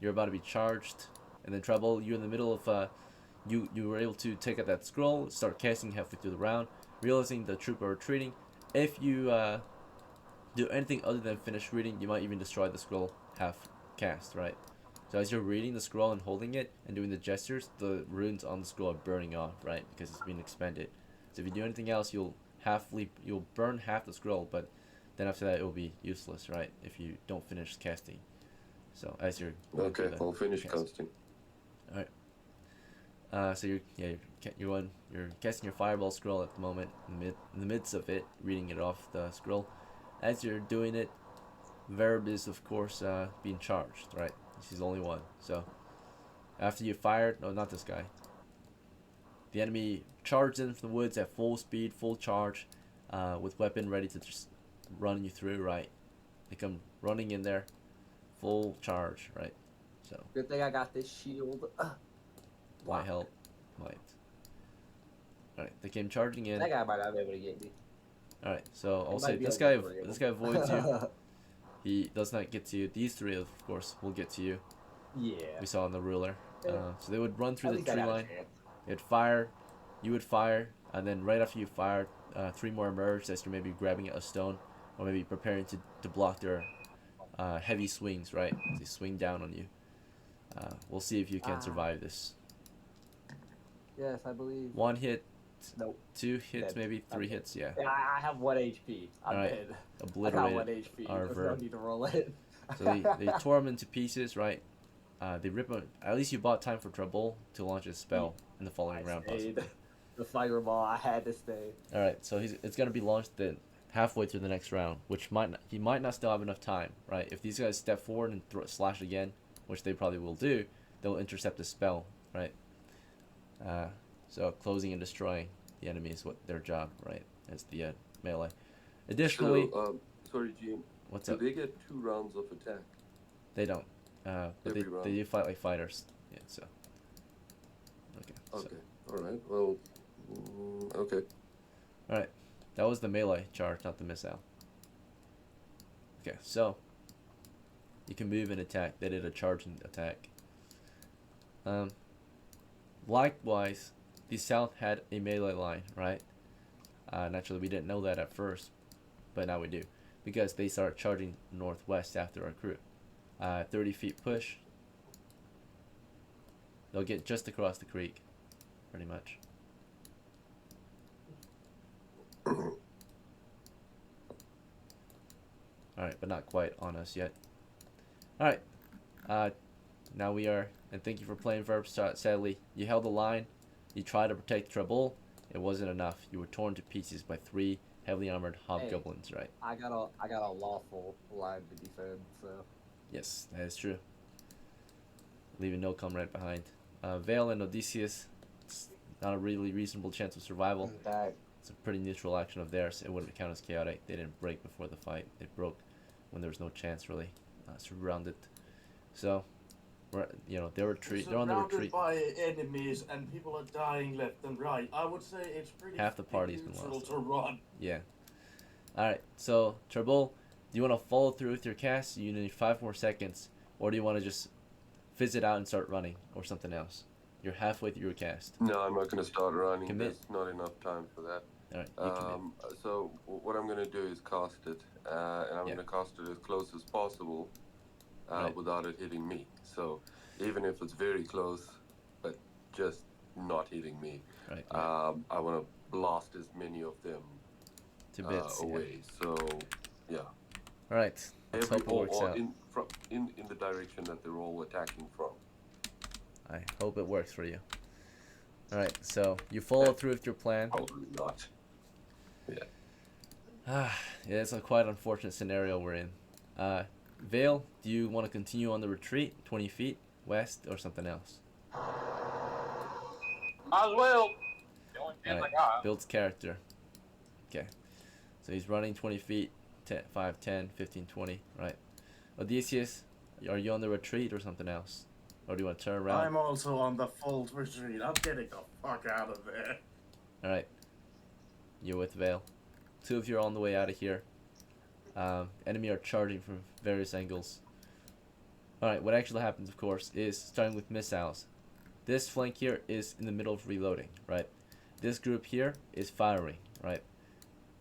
You're about to be charged, and then Treble. You're in the middle of you were able to take out that scroll, start casting halfway through the round, realizing the troops are retreating. If you do anything other than finish reading, you might even destroy the scroll half cast, right? So as you're reading the scroll and holding it and doing the gestures, the runes on the scroll are burning off, right? Because it's being expended. So if you do anything else, you'll burn half the scroll, but then after that it will be useless, right? If you don't finish casting. So as you're going through Okay, the I'll finish cast. casting. All right. So you're casting your fireball scroll at the moment, in the midst of it, reading it off the scroll. As you're doing it, Verb is of course being charged, right? He's the only one. So after you fired, no, not this guy. The enemy charged in from the woods at full speed, full charge, with weapon ready to just run you through, right? They come running in there, full charge, right? So Good thing I got this shield. might help, might. All right, they came charging in. That guy might not be able to get me. All right, so I'll It say might be this like guy three of avoids them. you. He does not get to you. These 3, of course, will get to you. Yeah. We saw on the ruler. So they would run through At the least I tree got a line. chance. They'd fire. You would fire, and then right after you fired, 3 more emerged as you're maybe grabbing a stone, or maybe preparing to block their heavy swings. Right? They swing down on you. We'll see if you can survive this. Yes, I believe. 1 hit. Nope. 2 hits, Dead. maybe 3 I'm hits. Yeah. Yeah, I have 1 HP. I'm Alright. dead. I got 1 Obliterated HP. our There's no verb. need to roll it. So they tore him into pieces, right? They rip him. At least you bought time for Trouble to launch his spell in the following round, stayed. possibly. The fireball, I had to stay. All right, so it's gonna be launched then halfway through the next round, which he might not still have enough time, right? If these guys step forward and slash again, which they probably will do, they'll intercept the spell, right? So closing and destroying the enemy is what their job, right? As the melee. Additionally, So, sorry, Gene. what's Do up? they get 2 rounds of attack? They don't. But Every they round. do fight like fighters. Yeah. So. Okay. Okay. All right. Well. Okay. All right. That was the melee charge, not the missile. Okay, so you can move and attack. They did a charging attack. Likewise, the south had a melee line, right? Naturally, we didn't know that at first, but now we do, because they started charging northwest after our crew. 30 feet push. They'll get just across the creek, pretty much. Alright, but not quite on us yet. Alright. Now we are, and thank you for playing Verb. Sadly, you held the line. You tried to protect Treble. It wasn't enough. You were torn to pieces by 3 heavily armored hobgoblins, right? I got a lawful line to defend, so. Yes, that is true. Leaving no comrade behind. Vale and Odysseus, it's not a really reasonable chance of survival. It's a pretty neutral action of theirs. It wouldn't count as chaotic. They didn't break before the fight. They broke when there was no chance, really. Surrounded. So, they're on the retreat. Surrounded by enemies and people are dying left and right. I would say it's pretty Half the party's been neutral lost. to run. Yeah. Alright, so, Tribble, do you want to follow through with your cast? You need 5 more seconds. Or do you want to just fizz it out and start running? Or something else? You're halfway through your cast. No, I'm not going to start running. Commit. There's not enough time for that. Alright, you commit. So what I'm going to do is cast it, and I'm going to cast it as close as possible, Right. without it hitting me. So even if it's very close, but just not hitting me, Right. I want to blast as many of them To bits. away. So yeah, Alright, let's hope it works out. in the direction that they're all attacking from. I hope it works for you. Alright, so you follow through with your plan. Probably not. Yeah, it's a quite unfortunate scenario we're in. Vale, do you want to continue on the retreat, 20 feet west, or something else? Might as well. The only chance I got. Builds character. Okay. So he's running 20 feet, 10, 5, 10, 15, 20, right. Odysseus, are you on the retreat or something else? Or do you want to turn around? I'm also on the full retreat. I'm getting the fuck out of there. Alright. You're with Vale. 2 of you are on the way out of here. Enemy are charging from various angles. Alright, what actually happens, of course, is starting with missiles. This flank here is in the middle of reloading, right? This group here is firing, right?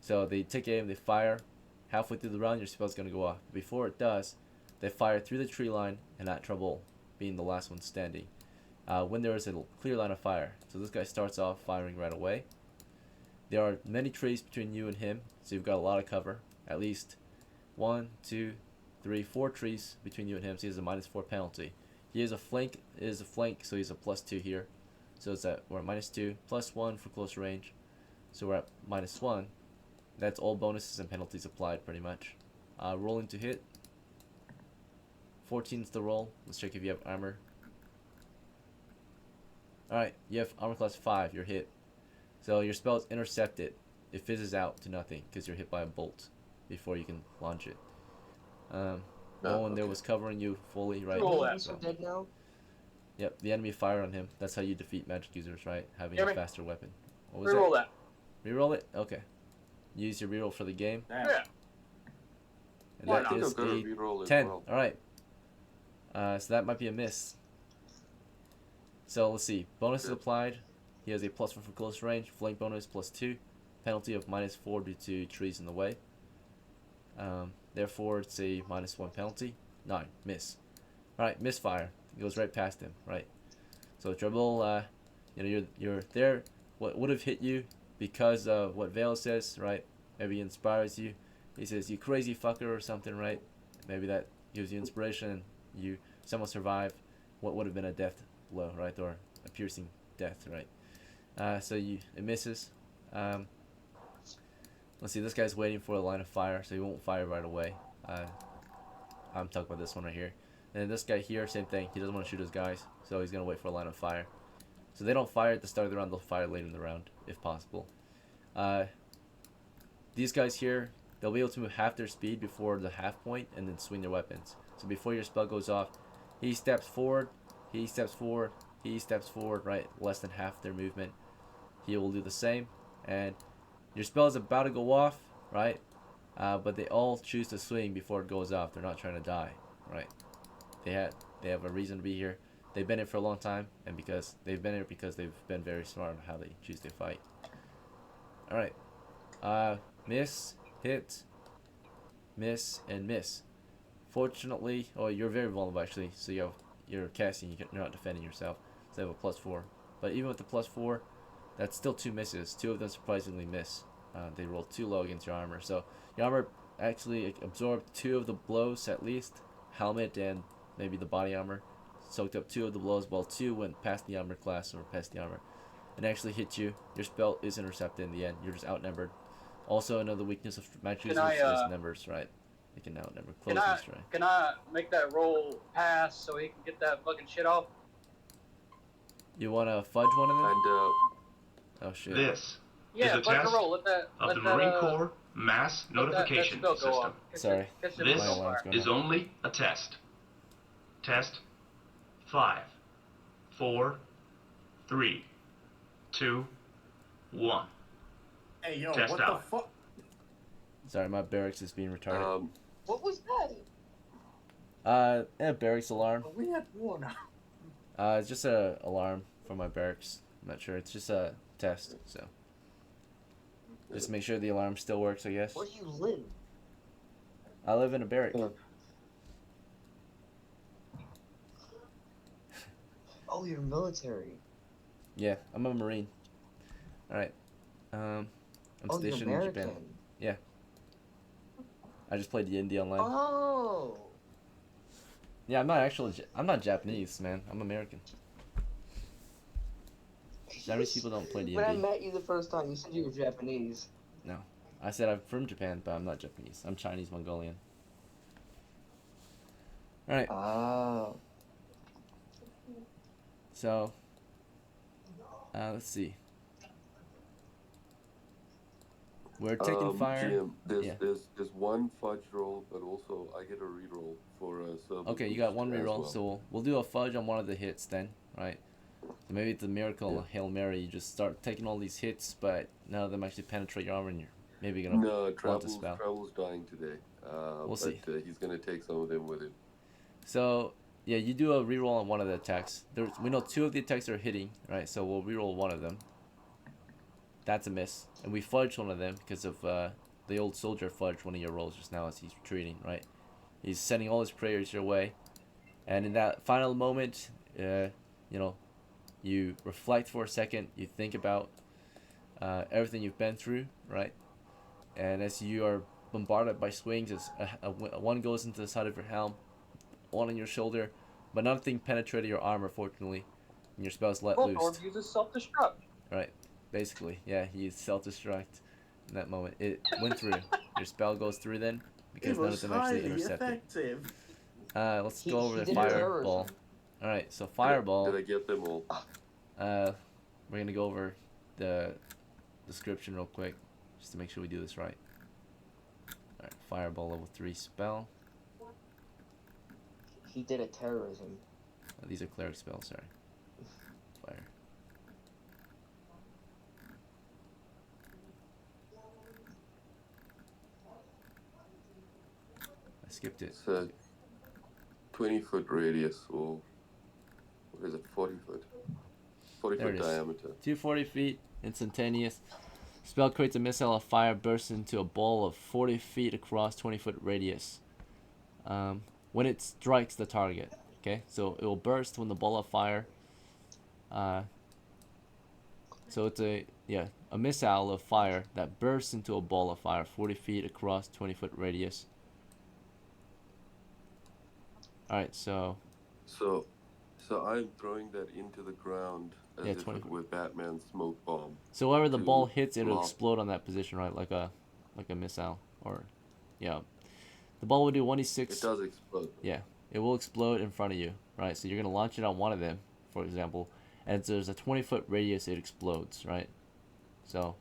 So they take aim, they fire. Halfway through the round, your spell's going to go off. Before it does, they fire through the tree line and at Trouble, being the last one standing. When there is a clear line of fire. So this guy starts off firing right away. There are many trees between you and him, so you've got a lot of cover. At least 1, 2, 3, 4 trees between you and him, so he has a -4 penalty. He is a flank, so he's a +2 here. So it's at, we're at -2, +1 for close range. So we're at -1. That's all bonuses and penalties applied, pretty much. Rolling to hit. 14's the roll. Let's check if you have armor. Alright, you have armor class 5, you're hit. So your spell is intercepted. It fizzes out to nothing because you're hit by a bolt before you can launch it. No one there was covering you fully, right? So dead now? Yep, the enemy fired on him. That's how you defeat magic users, right? Having a faster weapon. What was Reroll that. Reroll it? Okay. Use your reroll for the game. Yeah. And Yeah, I that think is I'm gonna a reroll as 10. well. Alright. So that might be a miss. So let's see. Bonuses applied. He has a +1 for close range. Flank bonus +2. Penalty of -4 due to trees in the way. Therefore, it's a -1 penalty. 9. Miss. Alright, misfire. It goes right past him. Right. So Dribble, you're there. What would have hit you because of what Vale says, right? Maybe inspires you. He says, "You crazy fucker," or something, right? Maybe that gives you inspiration and you somehow survive what would have been a death blow, right? Or a piercing death, right? So it misses. Let's see, this guy's waiting for a line of fire, so he won't fire right away. I'm talking about this one right here. And then this guy here, same thing. He doesn't want to shoot his guys, so he's going to wait for a line of fire. So they don't fire at the start of the round, they'll fire later in the round, if possible. These guys here, they'll be able to move half their speed before the half point and then swing their weapons. So before your spell goes off, he steps forward, he steps forward, he steps forward, right? Less than half their movement. He will do the same. And your spell is about to go off, right? But they all choose to swing before it goes off. They're not trying to die, right? They have a reason to be here. They've been here for a long time, and because they've been here because they've been very smart on how they choose to fight. All right, miss, hit, miss, and miss. Fortunately, you're very vulnerable actually. So you're casting, you're not defending yourself. So you have a +4. But even with the +4, that's still 2 misses. 2 of them surprisingly miss. They rolled too low against your armor. So your armor actually absorbed 2 of the blows at least. Helmet and maybe the body armor soaked up 2 of the blows, while 2 went past the armor class or past the armor and actually hit you. Your spell is intercepted in the end. You're just outnumbered. Also, another weakness of magic users is numbers, right? They can outnumber. Can I make that roll pass so he can get that fucking shit off? You want to fudge one of them? And oh shit. This is a test roll. of the Marine Corps Mass Notification System. Sorry. This is only a test. Test. 5, 4, 3, 2, 1. Hey, yo, Test what out. the fuck? Sorry, my barracks is being retarded. What was that? Barracks alarm. We had one. It's just a alarm for my barracks. I'm not sure. It's just a test, so just make sure the alarm still works, I guess. Where do you live? I live in a barrack. Oh, you're military. Yeah, I'm a Marine. All right. I'm Oh, you're stationed in Japan. American. Yeah. I just played D&D online. Oh. Yeah, I'm not Japanese, man. I'm American. Japanese people don't play D&D. When I met you the first time, you said you were Japanese. No. I said I'm from Japan, but I'm not Japanese. I'm Chinese Mongolian. Alright. Oh. So, let's see. We're taking fire. GM, Yeah. there's one fudge roll, but also I get a reroll for a server. Okay, you got one boost as reroll, well. so we'll do a fudge on one of the hits then, right? So maybe it's a miracle, Hail Mary, you just start taking all these hits, but none of them actually penetrate your armor and you're maybe gonna No, want to spell. Travel's dying today. We'll see. He's gonna take some of them with him. So, yeah, you do a reroll on one of the attacks. We know 2 of the attacks are hitting, right? So we'll reroll one of them. That's a miss. And we fudged one of them because of the old soldier fudged one of your rolls just now as he's retreating, right? He's sending all his prayers your way. And in that final moment, you know, you reflect for a second. You think about everything you've been through, right? And as you are bombarded by swings, as one goes into the side of your helm, one on your shoulder, but nothing penetrated your armor, fortunately. And your spell's let Well, loose. Lord uses self-destruct. Right. Basically, yeah, he self-destruct in that moment. It went through. Your spell goes through then because It none of was them actually highly intercepted. effective. Let's go over the did fireball. All right, so fireball. Did I get them all? We're gonna go over the description real quick, just to make sure we do this right. All right, fireball level 3 spell. He did a terrorism. These are cleric spells. Sorry. Fire. I skipped it. It's a 20-foot radius, or what is it? 40 foot. 40 There foot it is. diameter. 240 feet, instantaneous. Spell creates a missile of fire, bursts into a ball of 40 feet across 20-foot radius. When it strikes the target, okay? So it will burst when the ball of fire. So it's a missile of fire that bursts into a ball of fire 40 feet across 20-foot radius. All right, so So I'm throwing that into the ground as Yeah, if 20 it were Batman's smoke bomb. so wherever the to ball hits, it'll block. explode on that position, right? Like a missile, or yeah. The ball will do 1d6. It does explode. Yeah, it will explode in front of you, right? So you're gonna launch it on one of them, for example, and there's a 20-foot radius it explodes, right? So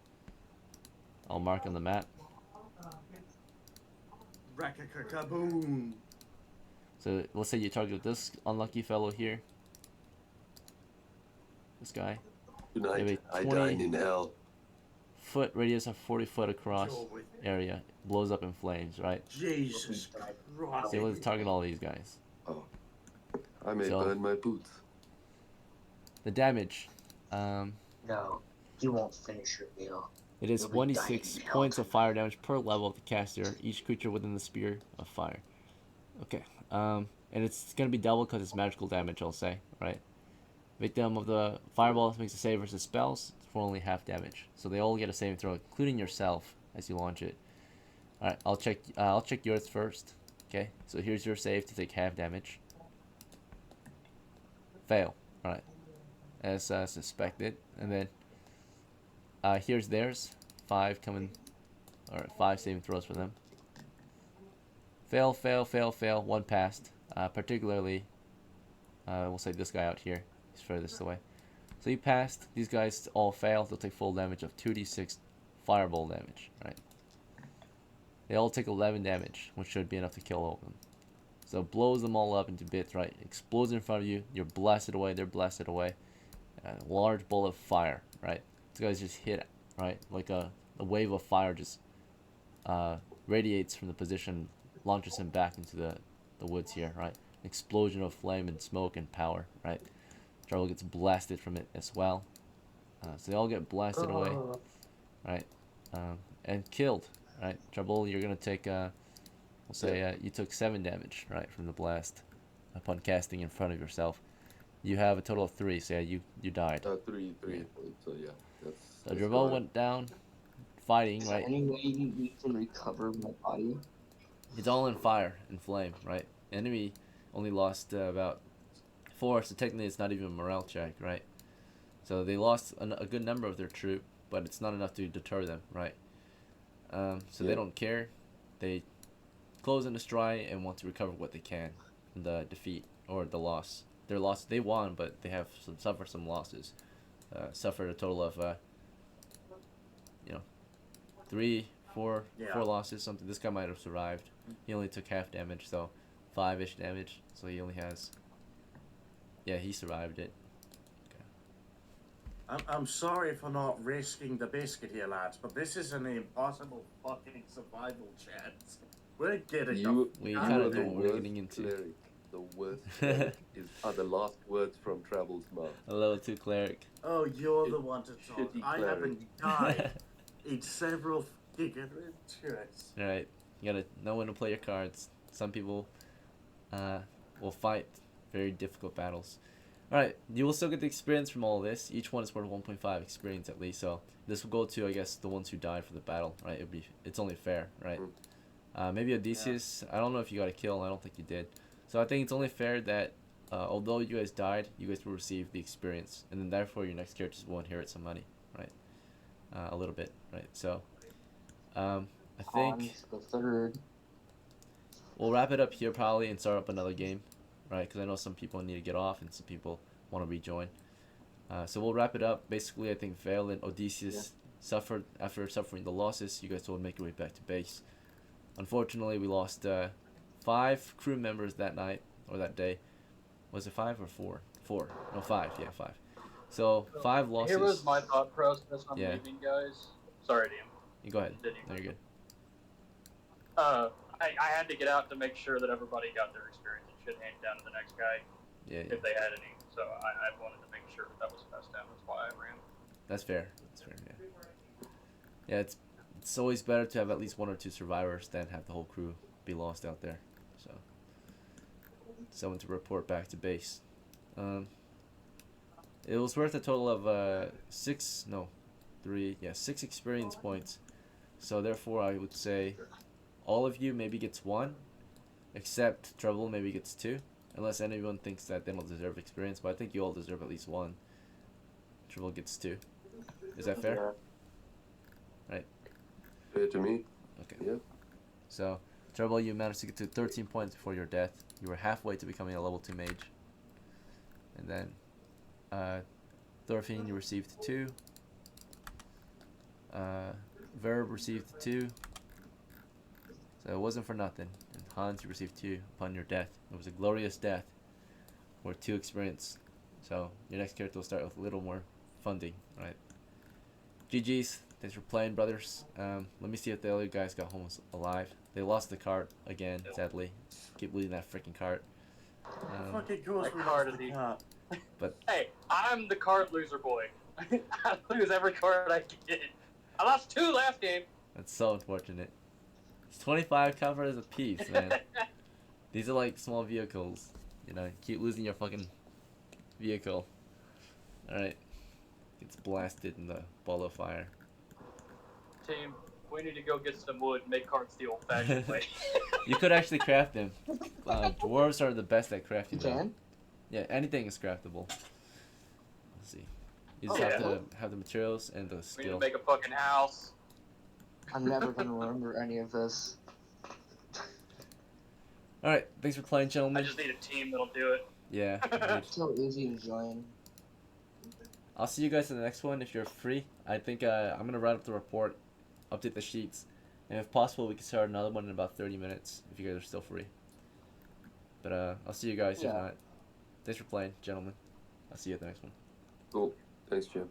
I'll mark on the map. Rack-a-ca-boom. So let's say you target this unlucky fellow here. This guy. Tonight, Maybe I 20 dine in hell. Foot radius of 40 foot across You're with me. area blows up in flames, right? Jesus Christ. So let's target all these guys. I may So- burn my boots. The damage. No, you won't finish your meal. It is You'll be dying 1d6 in hell points of fire damage per level of the caster, each creature within the sphere of fire. Okay, and it's gonna be double because it's magical damage, I'll say, right? Victim of the fireball makes a save versus spells for only half damage. So they all get a saving throw, including yourself as you launch it. Alright, I'll check yours first. Okay, so here's your save to take half damage. Fail. Alright. As suspected. And then here's theirs. 5 coming. Alright, 5 saving throws for them. Fail, fail, fail, fail. 1 passed. Particularly, we'll say this guy out here. He's furthest away. So you passed. These guys all fail. They'll take full damage of 2d6 fireball damage. Right. They all take 11 damage, which should be enough to kill all of them. So So it blows them all up into bits, right? Explodes in front of you. You're blasted away. They're blasted away. A large ball of fire, right? These guys just hit, right? Like a wave of fire just radiates from the position, launches him back into the woods here, right? Explosion of flame and smoke and power, right? Trouble gets blasted from it as well. So they all get blasted away, right? And killed, right? Trouble, you're gonna take, we'll say you took 7 damage, right, from the blast upon casting in front of yourself. You have a total of 3, so yeah, you died. 3. Yeah. So yeah, So Dravel went down, fighting, Is right? there any way you can recover my body? It's all in fire and flame, right? Enemy only lost about 4, so technically it's not even a morale check, right? So they lost a good number of their troop, but it's not enough to deter them, right? So they don't care. They close in the stride and want to recover what they can from the defeat or the loss. Their loss, they won, but they have suffered some losses. Suffered a total of, 4 losses, something. This guy might have survived. He only took half damage, so 5-ish damage. So he only has, he survived it. I'm sorry for not risking the biscuit here, lads, but this is an impossible fucking survival chance. We're getting We kind of know what we're getting into. Cleric. The worst cleric are the last words from Travel's mouth. A level 2 cleric. Oh, you're the one to talk. Shitty I cleric. haven't died in several fucking adventures. Alright, you gotta know when to play your cards. Some people will fight very difficult battles. Alright, you will still get the experience from all this. Each one is worth 1.5 experience at least, so this will go to, I guess, the ones who died for the battle, right? It's only fair, right? Maybe Odysseus, I don't know if you got a kill, I don't think you did. So I think it's only fair that, although you guys died, you guys will receive the experience, and then therefore your next characters will inherit some money, right? A little bit, right? So, I think Hans the Third. we'll wrap it up here probably and start up another game, right? Because I know some people need to get off and some people want to rejoin. So we'll wrap it up. Basically, I think Vale and Odysseus suffered after suffering the losses. You guys will make your way back to base. Unfortunately, we lost 5 crew members that night or that day. Was it 5 or 4? 4. No, 5. Yeah, 5. So 5 losses. Here was my thought process on leaving, guys. Sorry, DM. You go ahead. No, you're good. I had to get out to make sure that everybody got their experience and shit handed down to the next guy. If they had any. So I wanted to make sure that was passed down. That's why I ran. That's fair. That's fair, yeah. Yeah, it's always better to have at least 1 or 2 survivors than have the whole crew be lost out there. So, someone to report back to base. It was worth a total of 6 experience points. So therefore, I would say all of you maybe gets 1, except Trouble maybe gets 2, unless anyone thinks that they don't deserve experience. But I think you all deserve at least 1. Trouble gets 2. Is that fair? Right. Fair to me. Okay. Yeah. So, Trouble, you managed to get to 13 points before your death. You were halfway to becoming a level 2 mage. And then, Thorfinn, you received 2. Verb received 2. So it wasn't for nothing. And Hans, you received 2 upon your death. It was a glorious death. Or 2 experience. So your next character will start with a little more funding, right? GG's. Thanks for playing, brothers. Let me see if the other guys got home alive. They lost the cart again, sadly. Keep losing that freaking cart. Fucking course we card lost the cart. But hey, I'm the card loser boy. I lose every card I get. I lost 2 last game. That's so unfortunate. It's 25 covered as a piece, man. These are like small vehicles. You know, keep losing your fucking vehicle. Alright. Gets blasted in the ball of fire. Team, we need to go get some wood and make cards the old-fashioned way. You could actually craft them. Dwarves are the best at crafting them. can? Yeah, anything is craftable. Let's see. You just have to have the materials and the We need skill. to make a fucking house. I'm never gonna remember any of this. Alright, thanks for playing, I gentlemen. just need a team that'll do it. Yeah. Agreed. So easy to join. I'll see you guys in the next one if you're free. I think I'm going to write up the report, update the sheets, and if possible, we can start another one in about 30 minutes if you guys are still free. But I'll see you guys if Yeah. not. Thanks for playing, gentlemen. I'll see you at the next one. Cool. Thanks, Jim.